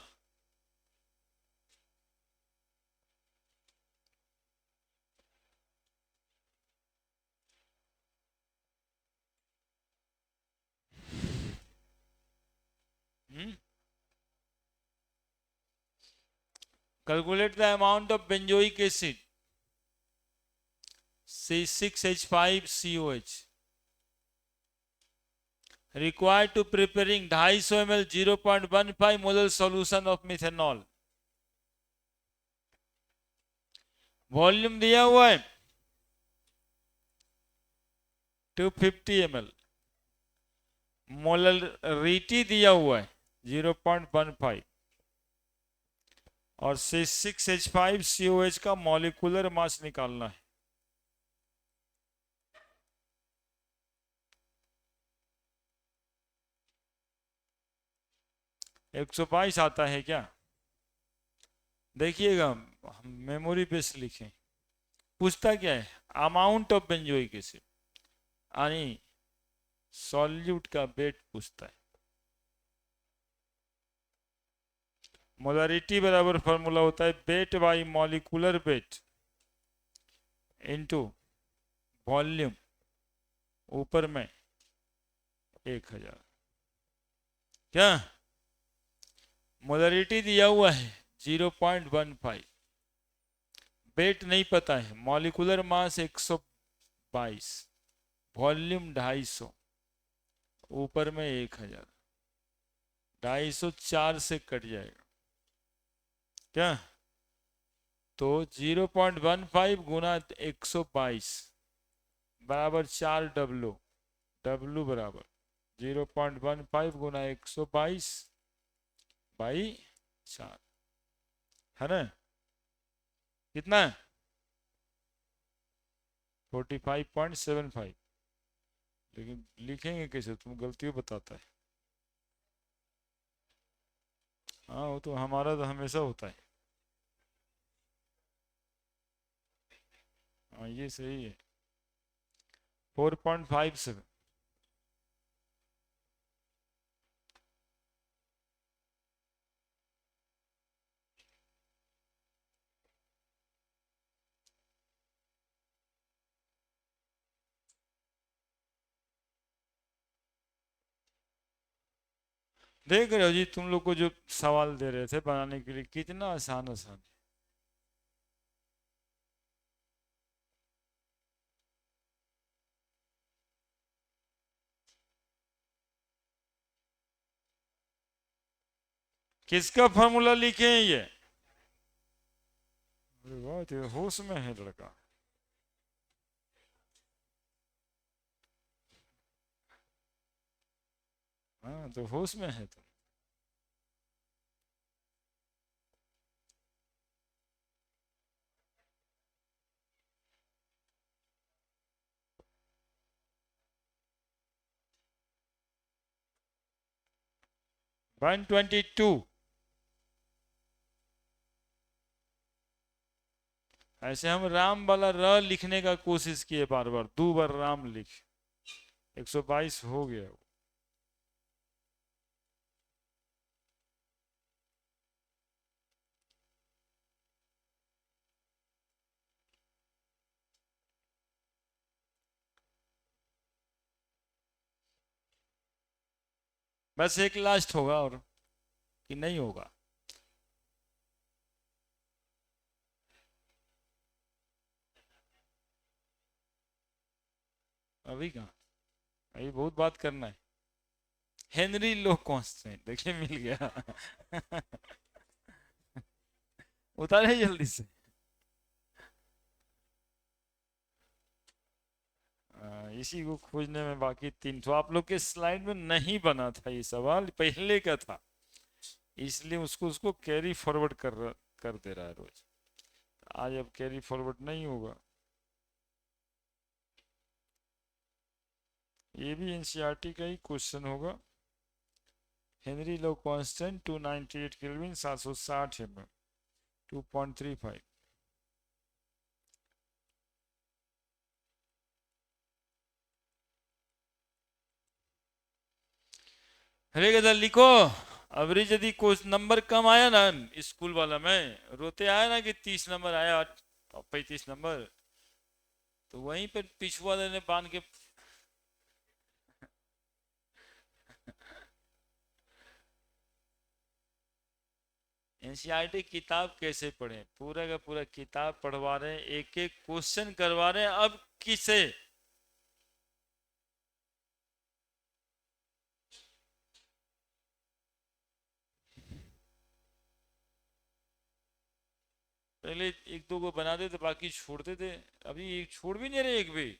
Calculate the amount of benzoic acid C6H5COH required to preparing 250 ml 0.15 molar solution of methanol. Volume दिया हुआ है 250 ml, मोलरिटी दिया हुआ है 0.15 और C6H5COH का मॉलिक्यूलर मास निकालना है। एक सौ बाईस आता है क्या? देखिएगा, मेमोरी पे से लिखें। पूछता क्या है? अमाउंट ऑफ बेंजोइक एसिड यानी सॉल्यूट का वेट पूछता है। मोलरिटी बराबर फॉर्मूला होता है weight by molecular weight into volume ऊपर में 1000। क्या मोलरिटी दिया हुआ है 0.15, वेट नहीं पता है, मॉलिक्यूलर मास 122, वॉल्यूम 250, ऊपर में 1000। 250 से कट जाएगा क्या? तो 0.15 गुना 122 बराबर 4 W बराबर 0.15 गुना 122 बाई 4 है ना? कितना है? 45.75। लेकिन लिखेंगे कैसे? तुम गलतियों बताता है। हाँ वो तो हमारा तो हमेशा होता है। हाँ ये सही है 4.57। देख रहे हो जी, तुम लोग को जो सवाल दे रहे थे बनाने के लिए कितना आसान आसान है। किसका फॉर्मूला लिखे हैं ये? अरे वाह, तो होश में है लड़का। हाँ तो होश में है तुम। वन 122। ऐसे हम राम वाला र लिखने का कोशिश किए, बार बार 2 बार राम लिख, 122 हो गया। बस एक लास्ट होगा और कि नहीं होगा? अभी कहाँ, अभी बहुत बात करना है। हेनरी लो कांस्टेंट, देखिए मिल गया। उतारे जल्दी से। इसी को खोजने में बाकी तीन, तो आप लोग के स्लाइड में नहीं बना था ये सवाल, पहले का था, इसलिए उसको उसको कैरी फॉरवर्ड कर दे रहा है रोज। आज अब कैरी फॉरवर्ड नहीं होगा। ये भी एनसीईआरटी का ही क्वेश्चन होगा। हेनरी लो कांस्टेंट 298 केल्विन, 760 mm, 2.35। अरे गदर लिखो। अवरेज यदि कुछ नंबर कम आया ना, स्कूल वाला में रोते आया ना कि 30 नंबर आया और 35 नंबर, तो वहीं पर पिछुआ देने बांध के। एनसीईआरटी किताब कैसे पढ़े, पूरा का पूरा किताब पढ़वा रहे हैं, एक एक क्वेश्चन करवा रहे हैं। अब किसे, पहले एक दो को बनाते थे बाकी छोड़ते थे, अभी एक छोड़ भी नहीं रहे एक भी।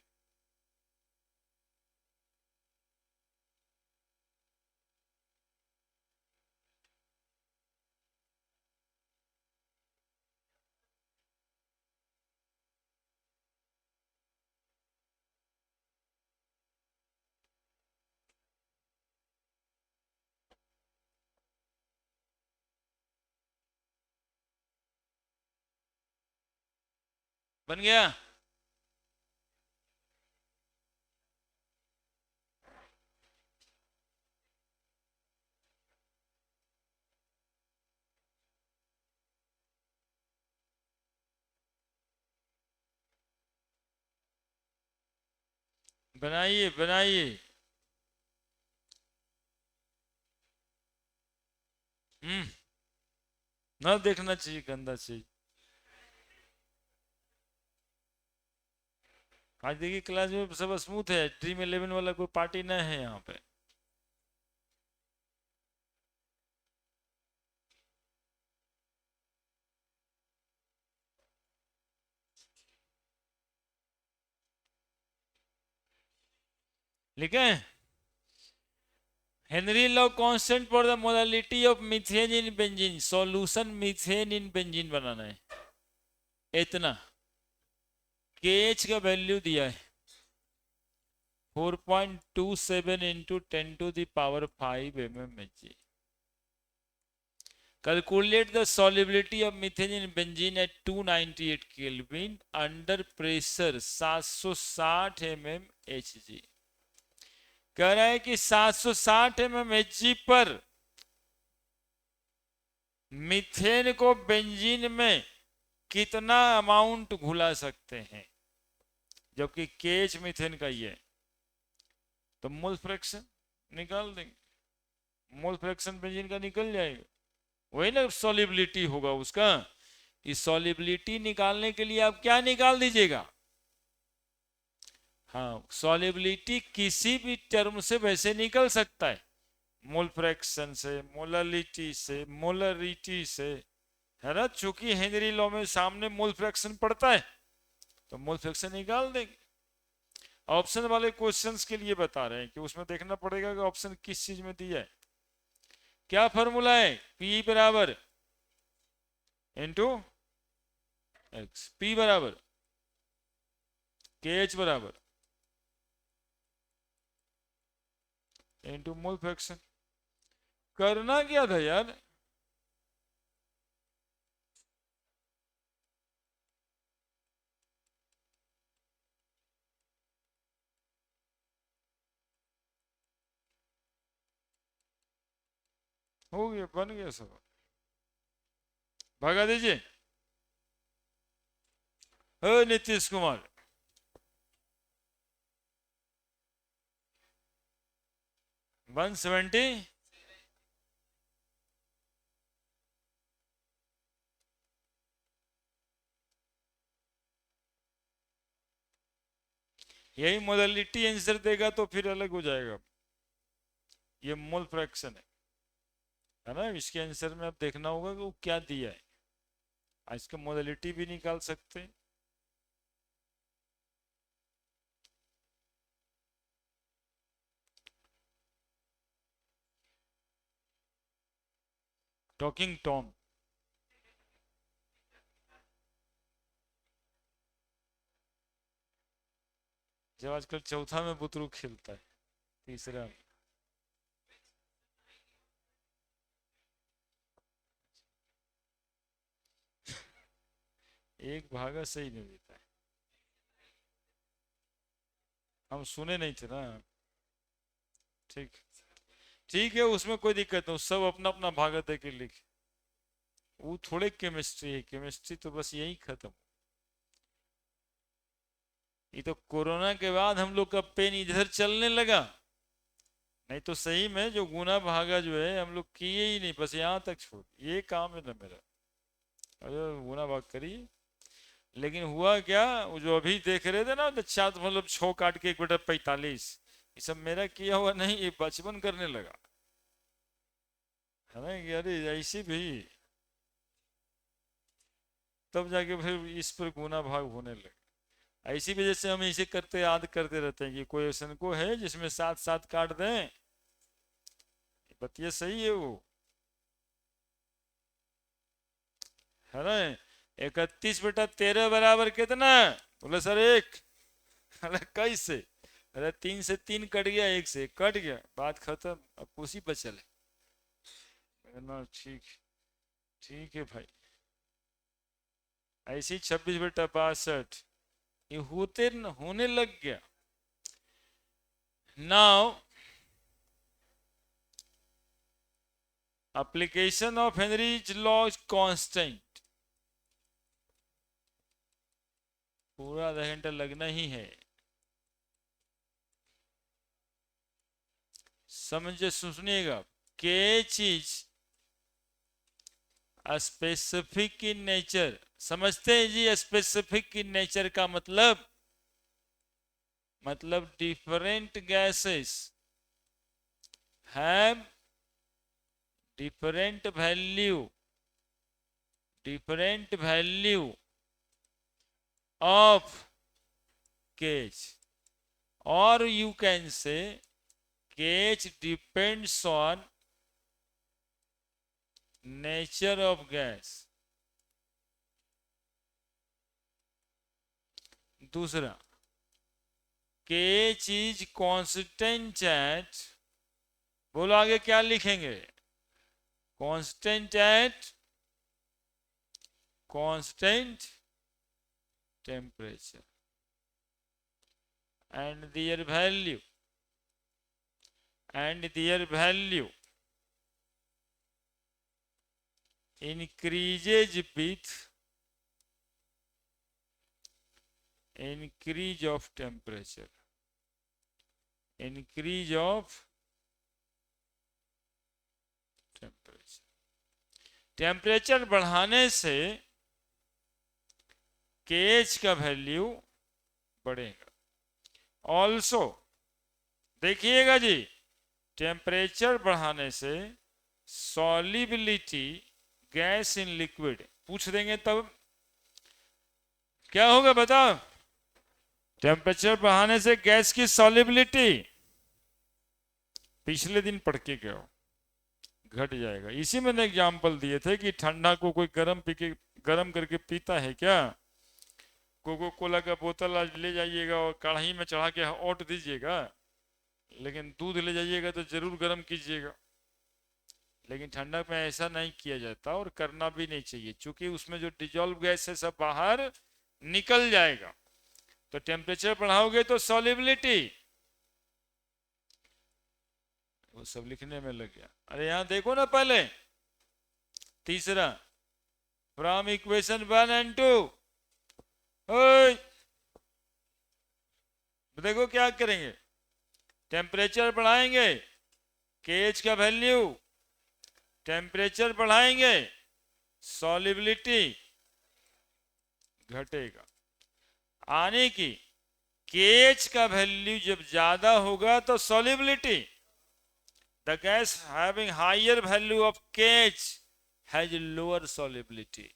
बन गया। बनाइए बनाइए। हम्म, ना देखना चाहिए गंदा चीज। आज देखिए क्लास में सब स्मूथ है, ड्रीम 11 वाला कोई पार्टी ना है यहाँ पे। लिखे Henry law constant for the molality of methane in benzene, solution methane in benzene बनाना है। इतना केएच का वैल्यू दिया है 4.27 into 10⁵ mmHg। Calculate the solubility of methane in benzene at 298 Kelvin under pressure 760 mmHg। कह रहा है कि 760 mmHg पर मीथेन को बेंजीन में कितना अमाउंट घुला सकते हैं, जबकि केएच मीथेन का ही है। तो मोल फ्रैक्शन निकाल देंगे, मोल फ्रैक्शन बेंजीन का निकल जाएगा, वही ना सॉल्युबिलिटी होगा उसका। इस सॉल्युबिलिटी निकालने के लिए आप क्या निकाल दीजिएगा? हाँ, सॉल्युबिलिटी किसी भी टर्म से वैसे निकल सकता है, मोल फ्रैक्शन से, मोलरिटी से, मोलरिटी से, है ना। चूंकि हेनरी लॉ में सामने मोल फ्रैक्शन पड़ता है तो मोल फ्रैक्शन निकाल देंगे। ऑप्शन वाले क्वेश्चंस के लिए बता रहे हैं कि उसमें देखना पड़ेगा कि ऑप्शन किस चीज में दिया है। क्या फॉर्मूला है? P बराबर इंटू एक्स, P बराबर KH बराबर इंटू मोल फ्रैक्शन। करना क्या था यार? हो गया, बन गया सब, भगा दीजिए। नीतीश कुमार 170 यही मोडालिटी आंसर देगा तो फिर अलग हो जाएगा। ये मोल फ्रैक्शन है ना, इसके आंसर में अब देखना होगा कि वो क्या दिया है। इसका मोडालिटी भी निकाल सकते हैं। टॉकिंग टॉम, जब आजकल चौथा में बुतरू खेलता है, तीसरा में। एक भागा सही नहीं देता है। हम सुने नहीं थे ना। ठीक, ठीक है, उसमें कोई दिक्कत नहीं, सब अपना अपना भागा दे के लिखे। वो थोड़े केमिस्ट्री है, केमिस्ट्री तो बस यही खत्म। ये तो कोरोना के बाद हम लोग का पेन इधर चलने लगा, नहीं तो सही में जो गुना भागा जो है हम लोग किए ही नहीं, बस यहाँ तक छोड़, ये काम है ना मेरा। अरे गुना भाग करिए। लेकिन हुआ क्या, वो जो अभी देख रहे थे ना, तो छात्र मतलब 6 काट के 1/45, ये सब मेरा किया हुआ नहीं, ये बचपन करने लगा है ना कि अरे ऐसे भी, तब जाके फिर इस पर गुना भाग होने लगे। ऐसी वजह से हम इसे करते याद करते रहते हैं कि कोई क्वेश्चन को है जिसमें 7 7 काट दें। बतिया सही है वो, है ना। 31/13 बराबर कितना? बोले सर 1। अरे कैसे? अरे 3 से 3 कट गया, 1 से 1 कट गया, बात खत्म, अब उसी पर चले। ना ठीक, ठीक है भाई। ऐसी 26/62 ये होने लग गया। Now application of Henry's law is constant। पूरा आधा घंटा लगना ही है, समझे, सुनिएगा। के चीज स्पेसिफिक इन नेचर, समझते हैं जी? स्पेसिफिक इन नेचर का मतलब different gases have different value of KH, और you can say KH depends on nature of gas. दूसरा, केज इज कांस्टेंट एट, बोलो आगे क्या लिखेंगे? Constant at constant temperature and their value increases with increase of temperature, increase of temperature। Temperature बढ़ाने से केएच का वैल्यू बढ़ेगा। ऑल्सो देखिएगा जी, टेम्परेचर बढ़ाने से सॉल्युबिलिटी गैस इन लिक्विड, पूछ देंगे तब क्या होगा बताओ? टेम्परेचर बढ़ाने से गैस की सॉल्युबिलिटी, पिछले दिन पढ़ के गए हो, घट जाएगा। इसी में एग्जाम्पल दिए थे कि ठंडा को कोई गर्म करके पीता है क्या? कोको कोला का बोतल आज ले जाइएगा और कढ़ाई में चढ़ा के ओट दीजिएगा, लेकिन दूध ले जाइएगा तो जरूर गर्म कीजिएगा। लेकिन ठंडा में ऐसा नहीं किया जाता और करना भी नहीं चाहिए, क्योंकि उसमें जो डिजॉल्व गैस है सब बाहर निकल जाएगा। तो टेम्परेचर बढ़ाओगे तो सॉल्युबिलिटी, वो सब लिखने में लग गया। अरे यहां देखो ना पहले, तीसरा, फ्रॉम इक्वेशन 1 and 2, देखो क्या करेंगे, टेम्परेचर बढ़ाएंगे, केएच का वैल्यू, टेम्परेचर बढ़ाएंगे, सॉल्युबिलिटी घटेगा। आने की केएच का वैल्यू जब ज्यादा होगा तो solubility, the gas having higher value of KH has lower solubility.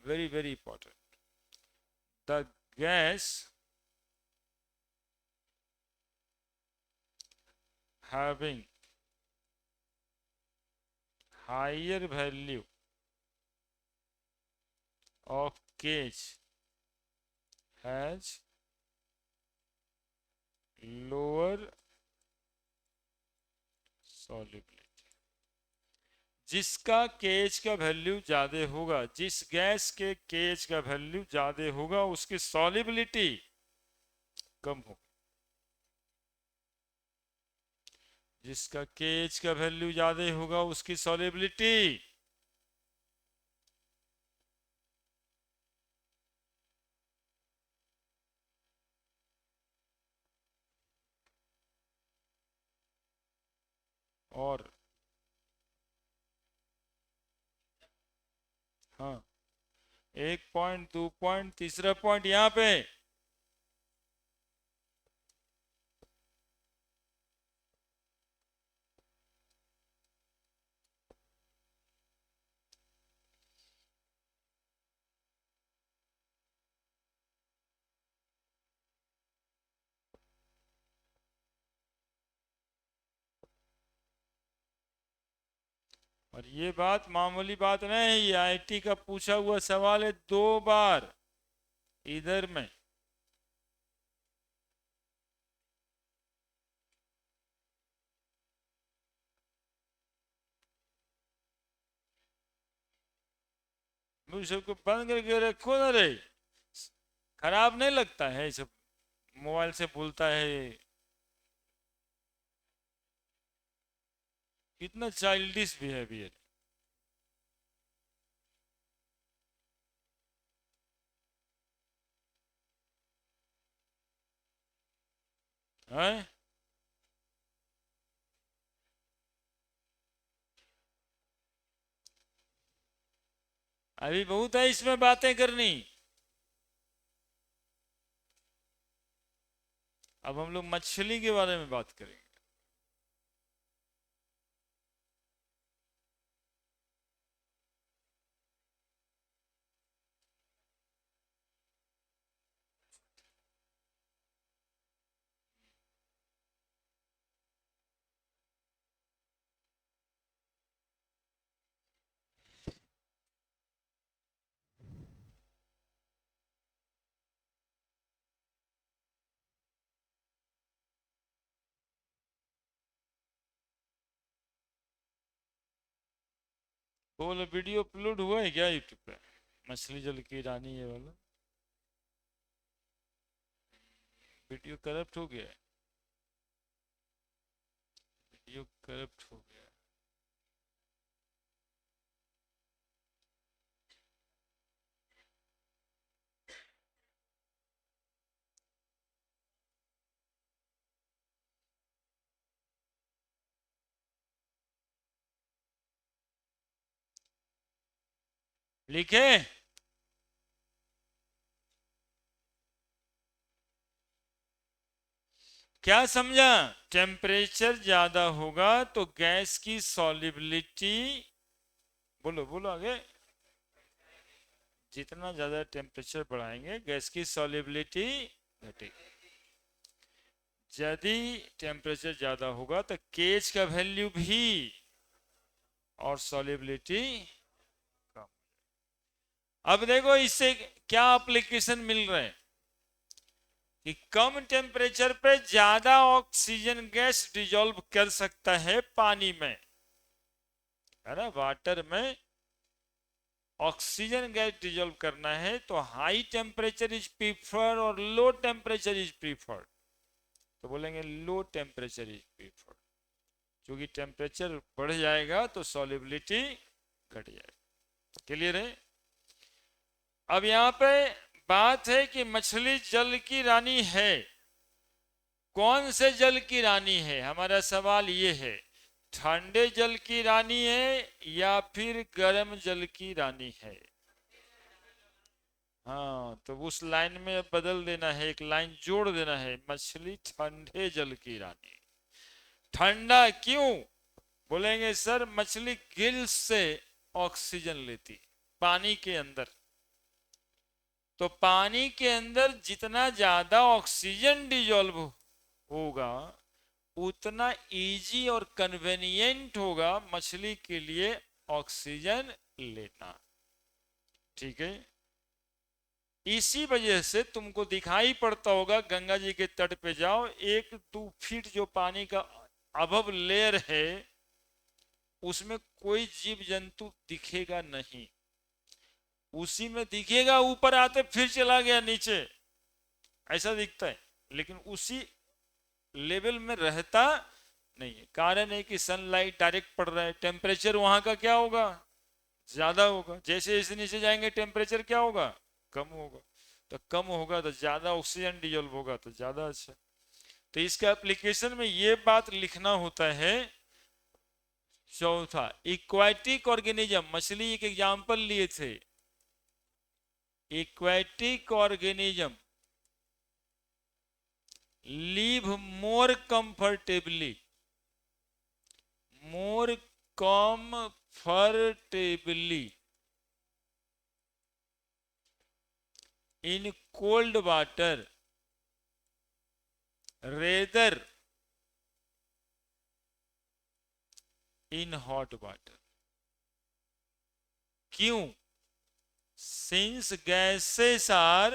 Very very important. The gas having higher value of KH has lower solubility. जिसका KH का वैल्यू ज्यादा होगा, जिस गैस के KH का वैल्यू ज्यादा होगा उसकी सॉल्युबिलिटी कम होगी. जिसका KH का वैल्यू ज्यादा होगा उसकी सॉल्युबिलिटी और हाँ, 1 पॉइंट 2 पॉइंट तीसरा पॉइंट यहां पे और ये बात मामूली बात नहीं है, ये आईटी का पूछा हुआ सवाल है 2 बार इधर में. मुझे सबको बंद करके रखो ना रे, खराब नहीं लगता है सब मोबाइल से बोलता है. कितना चाइल्डिश बिहेवियर है. अभी बहुत है इसमें बातें करनी. अब हम लोग मछली के बारे में बात करेंगे. बोल, वीडियो अपलोड हुआ है क्या यूट्यूब पे? मछली जल की रानी ये वाला वीडियो करप्ट हो गया है. वीडियो करप्ट हो गया. लिखे क्या समझा? टेम्परेचर ज्यादा होगा तो गैस की सॉल्युबिलिटी, बोलो बोलो आगे, जितना ज्यादा टेम्परेचर बढ़ाएंगे गैस की सॉल्युबिलिटी घटेगी. यदि टेम्परेचर ज्यादा होगा तो केएच का वैल्यू भी और सॉल्युबिलिटी कम. अब देखो इससे क्या एप्लीकेशन मिल रहे हैं कि कम टेम्परेचर पे ज्यादा ऑक्सीजन गैस डिजोल्व कर सकता है पानी में, है ना. वाटर में ऑक्सीजन गैस डिजोल्व करना है तो हाई टेम्परेचर इज प्रीफर्ड और लो टेम्परेचर इज प्रीफर्ड. तो बोलेंगे लो टेम्परेचर इज प्रीफर्ड, क्योंकि टेम्परेचर बढ़ जाएगा तो सॉल्युबिलिटी घट जाएगी. क्लियर है? अब यहां पे बात है कि मछली जल की रानी है. कौन से जल की रानी है? हमारा सवाल ये है, ठंडे जल की रानी है या फिर गर्म जल की रानी है? हाँ, तो उस लाइन में अब बदल देना है, एक लाइन जोड़ देना है, मछली ठंडे जल की रानी। ठंडा क्यों? बोलेंगे सर मछली गिल्स से ऑक्सीजन लेती पानी के अंदर, तो पानी के अंदर जितना ज्यादा ऑक्सीजन डिजोल्व होगा उतना इजी और कन्वेनियंट होगा मछली के लिए ऑक्सीजन लेना। ठीक है, इसी वजह से तुमको दिखाई पड़ता होगा, गंगा जी के तट पे जाओ, 1-2 फीट जो पानी का अबव लेयर है उसमें कोई जीव जंतु दिखेगा नहीं, उसी में दिखेगा ऊपर आते फिर चला गया नीचे, ऐसा दिखता है, लेकिन उसी लेवल में रहता नहीं है। कारण है कि सनलाइट डायरेक्ट पड़ रहा है, टेम्परेचर वहां का क्या होगा, ज्यादा होगा। जैसे जैसे नीचे जाएंगे टेम्परेचर क्या होगा, कम होगा, तो कम होगा तो ज्यादा ऑक्सीजन डिजोल्व होगा तो ज्यादा अच्छा। तो इसका एप्लीकेशन में ये बात लिखना होता है। चौथा, इक्वाटिक ऑर्गेनिज्म, मछली एक एग्जाम्पल लिए थे, aquatic organism live more comfortably in cold water rather in hot water। क्यों? since gases are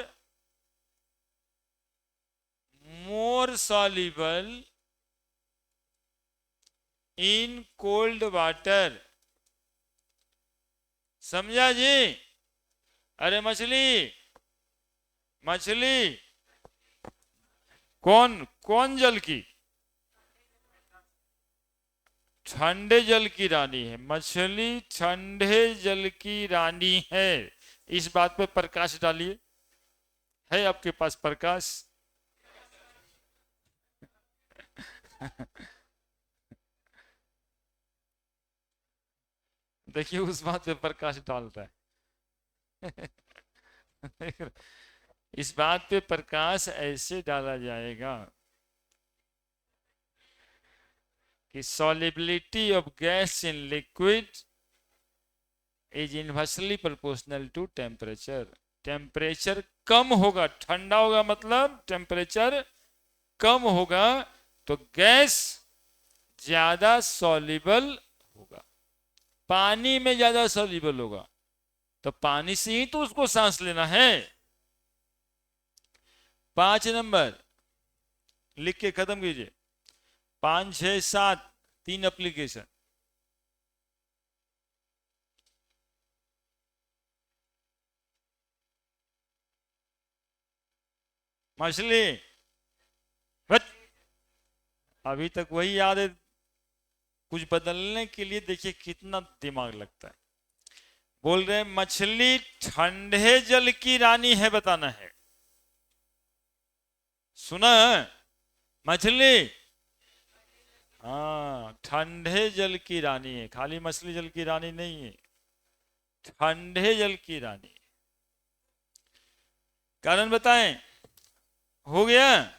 more soluble in cold water। समझा जी? अरे मछली, मछली कौन कौन जल की? ठंडे जल की रानी है मछली, ठंडे जल की रानी है। इस बात पे प्रकाश डालिए, है आपके पास प्रकाश? देखिए उस बात पे प्रकाश डालता है। इस बात पे प्रकाश ऐसे डाला जाएगा कि solubility of gas in liquid is inversely proportional to temperature। Temperature कम होगा, ठंडा होगा मतलब टेम्परेचर कम होगा, तो गैस ज्यादा सॉल्युबल होगा, पानी में ज्यादा सॉल्युबल होगा, तो पानी से ही तो उसको सांस लेना है। 5 नंबर लिख के खत्म कीजिए, 5, 6, 7 3 एप्लीकेशन। मछली अभी तक वही याद है, कुछ बदलने के लिए देखिए कितना दिमाग लगता है। बोल रहे हैं मछली ठंडे जल की रानी है, बताना है, सुना? मछली हाँ ठंडे जल की रानी है, खाली मछली जल की रानी नहीं है, ठंडे जल की रानी। कारण बताएं, हो गया?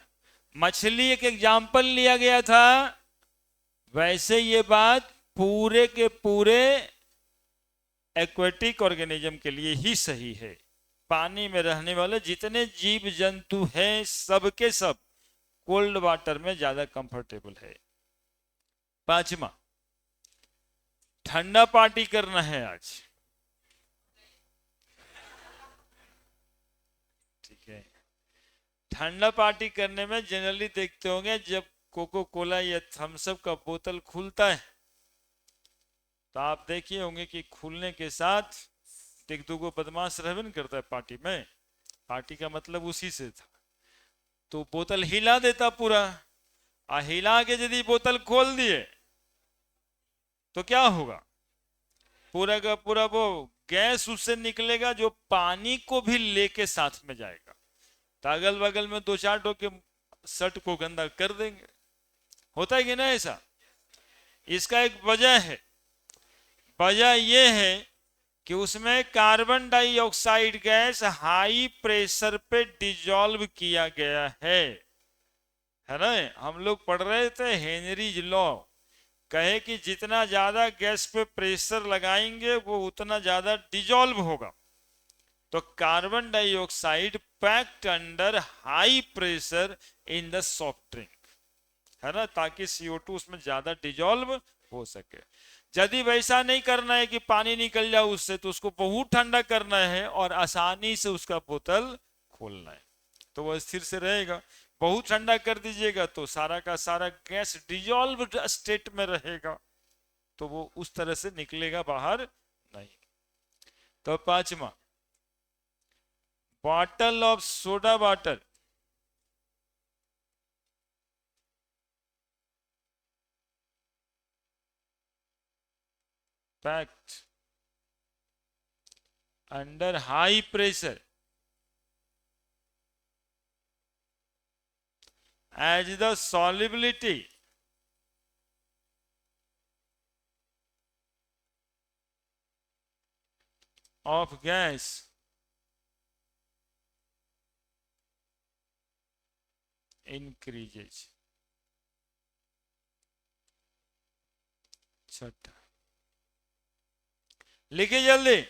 मछली एक एग्जाम्पल लिया गया था, वैसे ये बात पूरे के पूरे एक्वेटिक ऑर्गेनिज्म के लिए ही सही है। पानी में रहने वाले जितने जीव जंतु हैं सब के सब कोल्ड वाटर में ज्यादा कंफर्टेबल है। 5वां, ठंडा पार्टी करना है आज, ठीक है? ठंडा पार्टी करने में जनरली देखते होंगे जब कोको कोला या थम्स अप का बोतल खुलता है तो आप देखिए होंगे कि खुलने के साथ एक दो को बदमाश रहबन करता है पार्टी में, पार्टी का मतलब उसी से था, तो बोतल हिला देता पूरा, हिला के यदि बोतल खोल दिए तो क्या होगा, पूरा का पूरा वो गैस उससे निकलेगा जो पानी को भी लेके साथ में जाएगा, तो अगल बगल में 2-4 टोके शर्ट को गंदा कर देंगे। होता है कि ना ऐसा? इसका एक वजह है, वजह यह है कि उसमें carbon dioxide gas high pressure पे डिजॉल्व किया गया है ना। हम लोग पढ़ रहे थे हेनरीज लॉ, कहे कि जितना ज्यादा गैस पे प्रेशर लगाएंगे वो उतना ज्यादा डिजॉल्व होगा। तो carbon dioxide packed under high pressure in the soft drink, है ना, ताकि CO2 उसमें ज्यादा डिजॉल्व हो सके। यदि वैसा नहीं करना है कि पानी निकल जाए उससे, तो उसको बहुत ठंडा करना है और आसानी से उसका बोतल खोलना है, तो वह स्थिर से रहेगा। बहुत ठंडा कर दीजिएगा तो सारा का सारा गैस डिजॉल्व स्टेट में रहेगा, तो वो उस तरह से निकलेगा बाहर नहीं। तो पांचवा, bottle of soda water packed under high pressure as the solubility of gas increases। छठा, लिखिए जल्दी।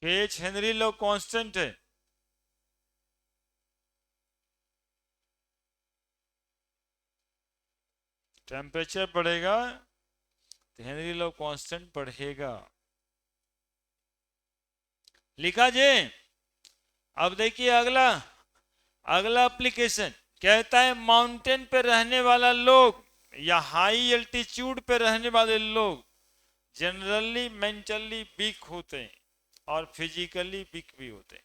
H हेनरी लॉ कांस्टेंट है, टेम्परेचर बढ़ेगा तो हेनरी लॉ कांस्टेंट बढ़ेगा। लिखा जे। अब देखिए अगला, अगला एप्लीकेशन कहता है माउंटेन पे रहने वाला लोग या हाई एल्टीट्यूड पे रहने वाले लोग जनरली मेंटली वीक होते हैं और फिजिकली वीक भी होते हैं।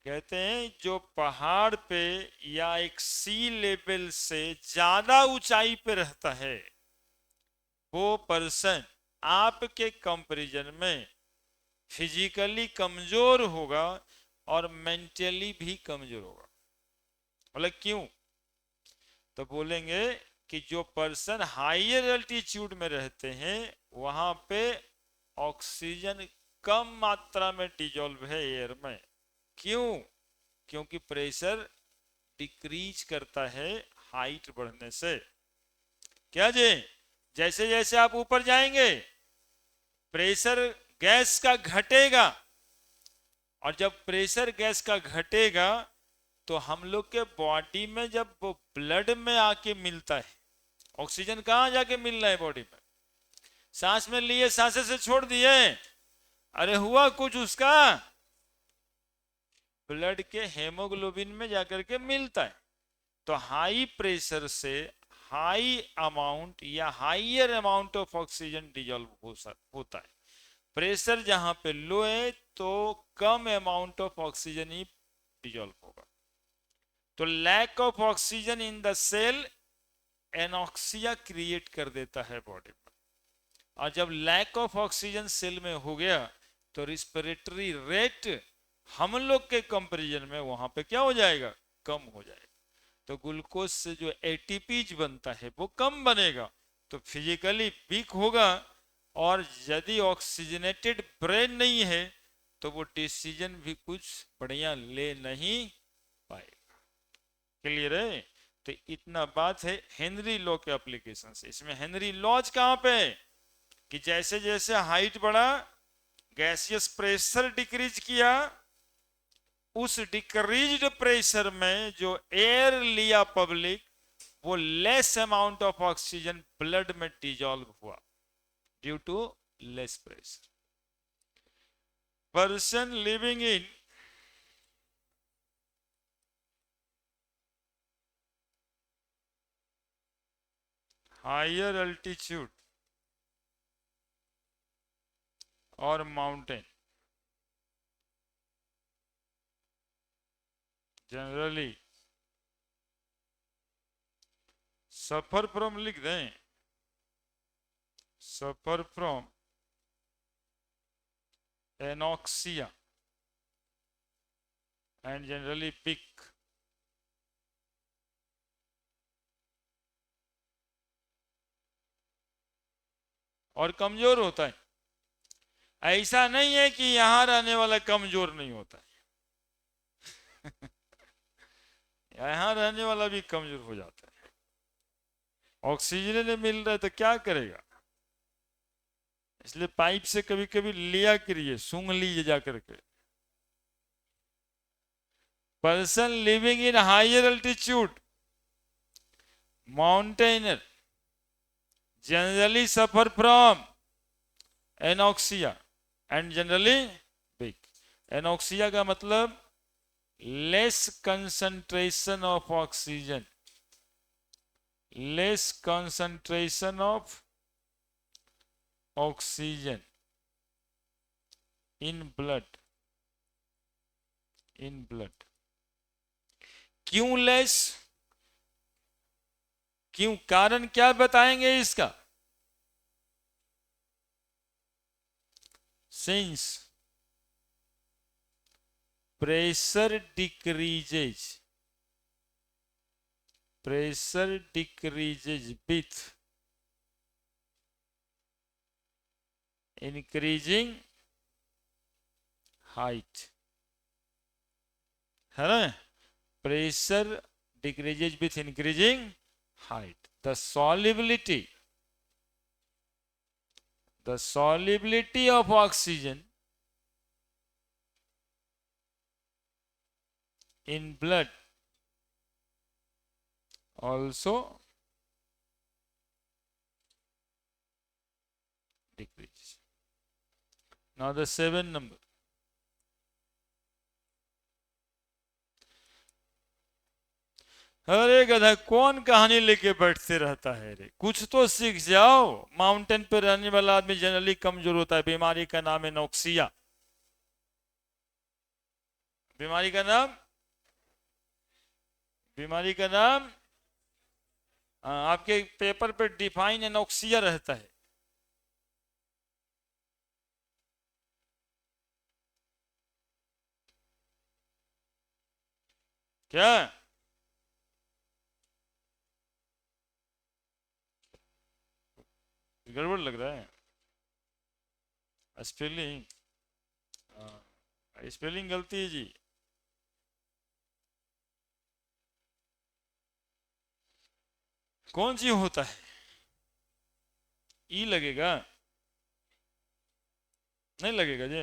कहते हैं जो पहाड़ पे या एक सी लेवल से ज्यादा ऊंचाई पे रहता है वो पर्सन आपके कंपैरिजन में फिजिकली कमजोर होगा और मेंटली भी कमजोर होगा। मतलब क्यों? तो बोलेंगे कि जो पर्सन हायर एल्टीट्यूड में रहते हैं वहां पे ऑक्सीजन कम मात्रा में डिजॉल्व है एयर में। क्यों? क्योंकि प्रेशर डिक्रीज करता है हाइट बढ़ने से। क्या जी? जैसे जैसे आप ऊपर जाएंगे प्रेशर गैस का घटेगा, और जब प्रेशर गैस का घटेगा तो हम लोग के बॉडी में जब वो ब्लड में आके मिलता है, ऑक्सीजन कहां जाके मिल रहा है बॉडी में? सांस में लिए सांसें से छोड़ दिए, अरे हुआ कुछ उसका ब्लड के हेमोग्लोबिन में जाकर के मिलता है। तो हाई प्रेशर से हाई अमाउंट या higher amount of oxygen dissolve होता है। प्रेशर जहां पे लो है तो कम अमाउंट ऑफ ऑक्सीजन ही डिजॉल्व होगा। तो lack of oxygen in the cell anoxia create कर देता है बॉडी में, और जब लैक ऑफ ऑक्सीजन सेल में हो गया तो रिस्पिरेटरी रेट हम लोग के कंपैरिजन में वहां पे क्या हो जाएगा? कम हो जाएगा। तो ग्लूकोज से जो एटीपीज बनता है वो कम बनेगा, तो फिजिकली वीक होगा, और यदि ऑक्सीजनेटेड ब्रेन नहीं है तो वो डिसीजन भी कुछ बढ़िया ले नहीं पाएगा। क्लियर है? तो इतना बात है हेनरी लॉ के एप्लीकेशन से। इसमें हेनरी लॉज कहां पे कि जैसे जैसे हाइट बढ़ा गैसियस प्रेशर डिक्रीज किया उस डिक्रीज्ड प्रेशर में जो एयर लिया पब्लिक, वो less amount of oxygen blood में डिजॉल्व हुआ due to less pressure. Person living in higher altitude और माउंटेन जनरली सफर फ्रॉम, लिख दें, suffer from anoxia and generally pick. और कमजोर होता है. ऐसा नहीं है कि यहां रहने वाला कमजोर नहीं होता है. यहां रहने वाला भी कमजोर हो जाता है. ऑक्सीजन नहीं मिल रहा है तो क्या करेगा. इसलिए पाइप से कभी कभी लिया करिए, सूंघ लीजिए जाकर के. Person living in higher altitude, mountaineer generally suffer from anoxia and generally weak. Anoxia का मतलब less concentration of oxygen, less concentration of oxygen in blood, in blood. क्यों लेस, क्यों, कारण क्या बताएंगे इसका. Since pressure decreases, pressure decreases with increasing height, है ना. Pressure decreases with increasing height. The solubility of oxygen in blood also decreases. Now the 7 number. अरे गधा, कौन कहानी लेके बैठते रहता है रे, कुछ तो सीख जाओ. माउंटेन पे रहने वाला आदमी जनरली कमजोर होता है. बीमारी का नाम है नोक्सिया. बीमारी का नाम, बीमारी का नाम, आपके पेपर पे डिफाइन एनोक्सिया रहता है. क्या गड़बड़ लग रहा है. स्पेलिंग, स्पेलिंग गलती है जी. कौन सी होता है. ई लगेगा, नहीं लगेगा जी.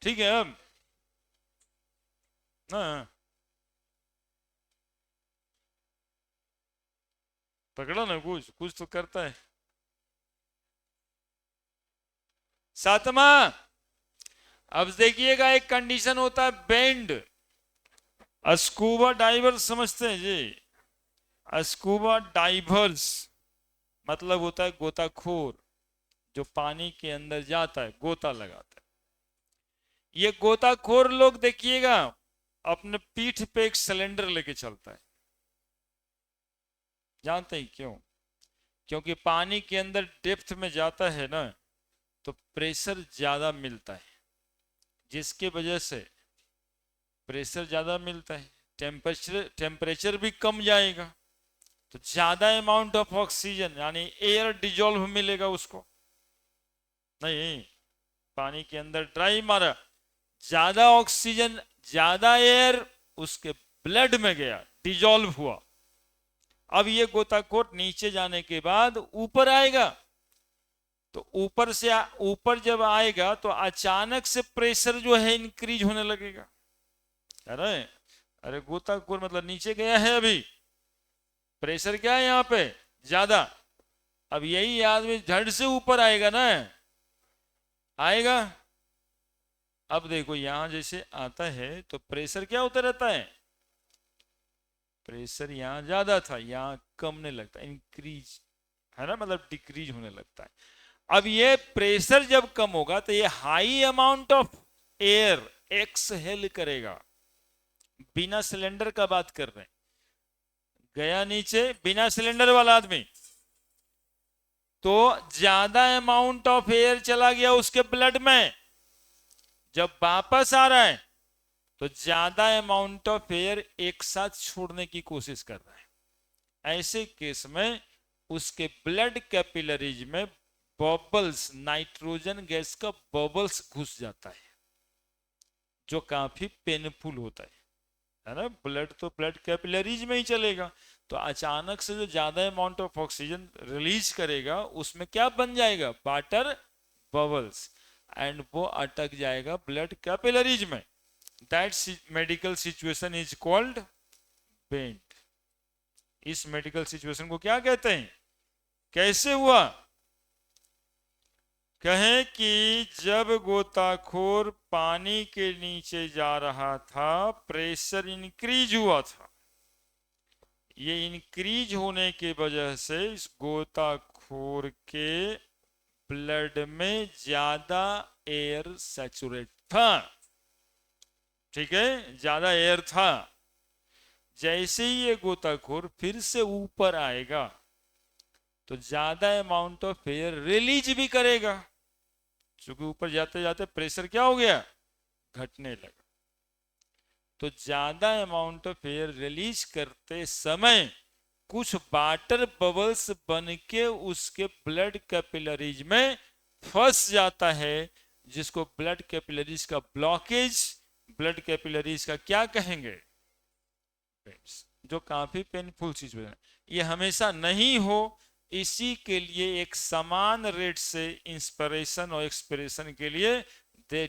ठीक है. अब हाँ, पकड़ा ना, कुछ कुछ तो करता है. 7वां, अब देखिएगा एक कंडीशन होता है बेंड. स्कूबा डाइवर समझते हैं जी. स्कूबा डाइवर्स मतलब होता है गोताखोर, जो पानी के अंदर जाता है, गोता लगाता है. ये गोताखोर लोग देखिएगा अपने पीठ पे एक सिलेंडर लेके चलता है. जानते हैं क्यों. क्योंकि पानी के अंदर डेप्थ में जाता है ना, तो प्रेशर ज्यादा मिलता है, जिसके वजह से प्रेशर ज्यादा मिलता है, टेम्परेचर भी कम जाएगा, तो ज्यादा अमाउंट ऑफ ऑक्सीजन यानी एयर डिजोल्व मिलेगा उसको. नहीं, पानी के अंदर ड्राई मारा, ज्यादा ऑक्सीजन, ज्यादा एयर उसके ब्लड में गया, डिजोल्व हुआ. अब ये गोताखोर नीचे जाने के बाद ऊपर आएगा, तो ऊपर से ऊपर जब आएगा तो अचानक से प्रेशर जो है इंक्रीज होने लगेगा। अरे अरे गोताखोर मतलब नीचे गया है, अभी प्रेशर क्या है यहाँ पे ज्यादा, अब यही आदमी झट से ऊपर आएगा ना, आएगा। अब देखो यहां जैसे आता है तो प्रेशर क्या होता रहता है, प्रेशर यहाँ ज्यादा था यहाँ कमने लगता है, इंक्रीज है ना, मतलब डिक्रीज होने लगता है। अब ये प्रेशर जब कम होगा तो ये high amount of air exhale करेगा। बिना सिलेंडर का बात कर रहे हैं, गया नीचे बिना सिलेंडर वाला आदमी, तो ज्यादा अमाउंट ऑफ एयर चला गया उसके ब्लड में, जब वापस आ रहा है तो ज्यादा अमाउंट ऑफ एयर एक साथ छोड़ने की कोशिश कर रहा है। ऐसे केस में उसके ब्लड कैपिलरीज में बबल्स, नाइट्रोजन गैस का बबल्स घुस जाता है, जो काफी पेनफुल होता है ना। ब्लड तो ब्लड कैपिलरीज में ही चलेगा, तो अचानक से जो ज्यादा अमाउंट ऑफ ऑक्सीजन रिलीज करेगा उसमें क्या बन जाएगा, वाटर बबल्स, एंड वो अटक जाएगा ब्लड कैपिलरीज में। That medical situation is called bent. इस मेडिकल सिचुएशन को क्या कहते हैं, कैसे हुआ, कहें कि जब गोताखोर पानी के नीचे जा रहा था प्रेशर इंक्रीज हुआ था, ये इंक्रीज होने की वजह से इस गोताखोर के ब्लड में ज्यादा एयर सैचुरेट था, ठीक है, ज्यादा एयर था। जैसे ही ये गोताखोर फिर से ऊपर आएगा तो ज्यादा अमाउंट ऑफ एयर रिलीज भी करेगा, क्योंकि ऊपर जाते जाते प्रेशर क्या हो गया, घटने लगा। तो ज्यादा अमाउंट ऑफ एयर रिलीज करते समय कुछ वाटर बबल्स बन के उसके ब्लड कैपिलरीज में फंस जाता है, जिसको ब्लड कैपिलरीज का ब्लॉकेज, ब्लड कैपिलरीज का क्या कहेंगे, जो काफी पेनफुल सिचुएशन है। ये हमेशा नहीं हो, इसी के लिए एक समान रेट से इंस्पिरेशन और एक्सपिरेशन के लिए they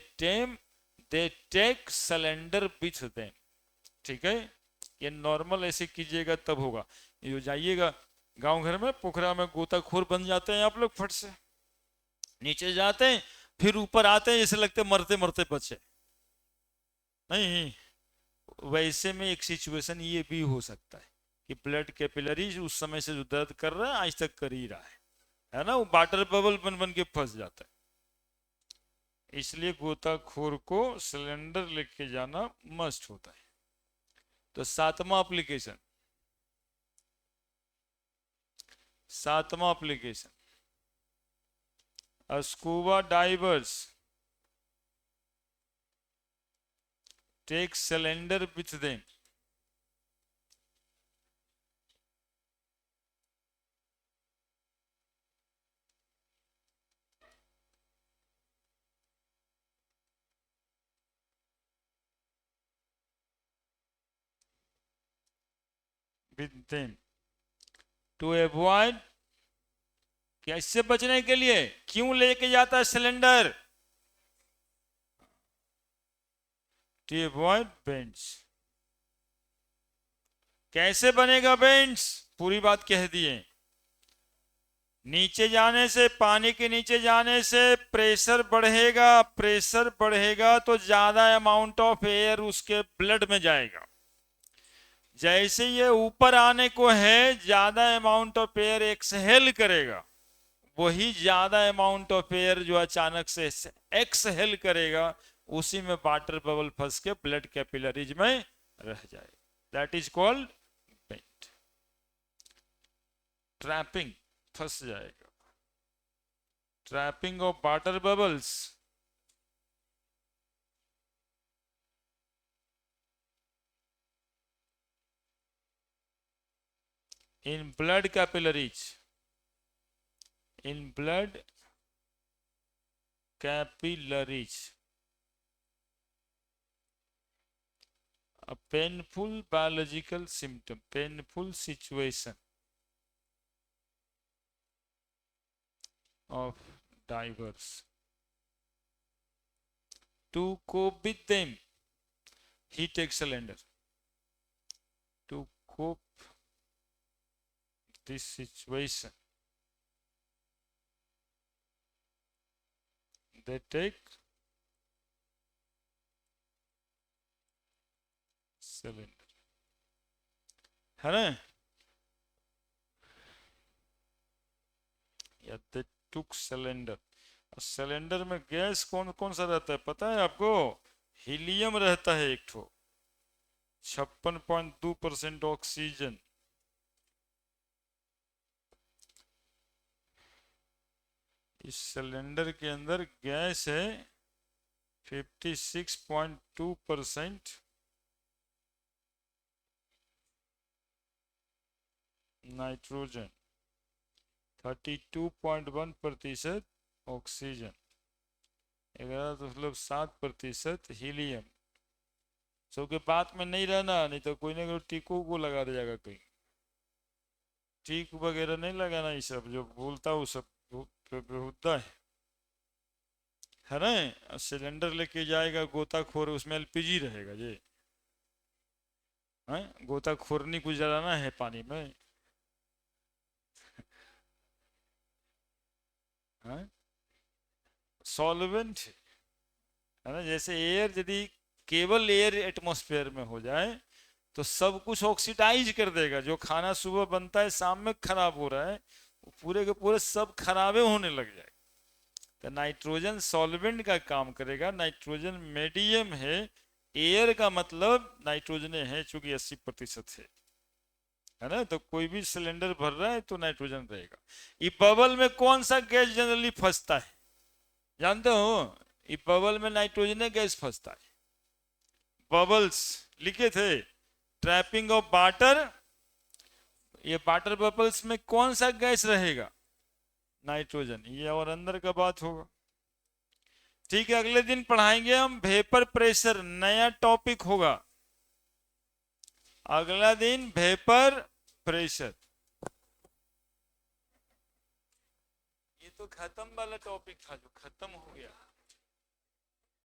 take cylinder with them, ठीक है। ये नॉर्मल ऐसे कीजिएगा तब होगा। ये जाइएगा गांव घर में पोखरा में गोताखोर बन जाते हैं आप लोग, फट से नीचे जाते हैं फिर ऊपर आते हैं, जैसे लगते मरते मरते बचे नहीं। वैसे में एक सिचुएशन ये भी हो सकता है कि ब्लड कैपिलरीज उस समय से जो दर्द कर रहा है आज तक कर ही रहा है ना, वो वाटर बबल बन बन के फंस जाता है। इसलिए गोताखोर को सिलेंडर लेके जाना मस्ट होता है। तो सातवां application, scuba divers take cylinder with them. with them to avoid, कैसे बचने के लिए, क्यों लेके जाता है सिलेंडर, to avoid bends। कैसे बनेगा बेंड्स, पूरी बात कह दिए। नीचे जाने से, पानी के नीचे जाने से प्रेशर बढ़ेगा, प्रेशर बढ़ेगा तो ज्यादा अमाउंट ऑफ एयर उसके ब्लड में जाएगा। जैसे ये ऊपर आने को है ज्यादा अमाउंट ऑफ एयर एक्सहेल करेगा, वही ज्यादा अमाउंट ऑफ एयर जो अचानक से एक्सहेल करेगा उसी में वाटर बबल फंस के ब्लड कैपिलरीज में रह जाएगा। That is called bent, trapping, फंस जाएगा, trapping of water bubbles. in blood capillaries, in blood capillaries, a painful biological symptom, painful situation of divers. To cope with them, he takes cylinder. To cope this situation, they take cylinder, है ना? या they took cylinder. सिलेंडर में गैस कौन कौन सा रहता है पता है आपको? हीलियम रहता है एक ठो, 56.2% ऑक्सीजन, इस सिलेंडर के अंदर गैस है 56.2% नाइट्रोजन, 32.1% ऑक्सीजन, 11.7% हीलियम। सो के बात में नहीं रहना, नहीं तो कोई ना कोई टीको को लगा देगा, कहीं टीक वगैरह नहीं लगाना, ये सब जो बोलता है वो सब होता है ना? सिलेंडर लेके जाएगा गोताखोर, उसमें एलपीजी रहेगा जी, गोताखोर नहीं गुजराना है पानी में, सॉल्वेंट है ना? जैसे एयर, यदि केवल एयर एटमॉस्फेयर में हो जाए तो सब कुछ ऑक्सीडाइज कर देगा, जो खाना सुबह बनता है शाम में खराब हो रहा है, वो पूरे के पूरे सब खराबे होने लग जाए। तो नाइट्रोजन सॉल्वेंट का काम करेगा, नाइट्रोजन मीडियम है, एयर का मतलब नाइट्रोजन है, चूंकि 80% है ना? तो कोई भी सिलेंडर भर रहा है तो नाइट्रोजन रहेगा। ये बबल में कौन सा गैस जनरली फंसता है जानते हो? ये बबल में नाइट्रोजन गैस फंसता है। बबल्स लिखे थे, ट्रैपिंग ऑफ वाटर, ये वाटर बबल्स में कौन सा गैस रहेगा? नाइट्रोजन। ये और अंदर का बात होगा। ठीक है, अगले दिन पढ़ाएंगे हम वेपर प्रेशर, नया टॉपिक होगा अगला दिन, वेपर प्रेशर। ये तो खत्म वाला टॉपिक था जो खत्म हो गया।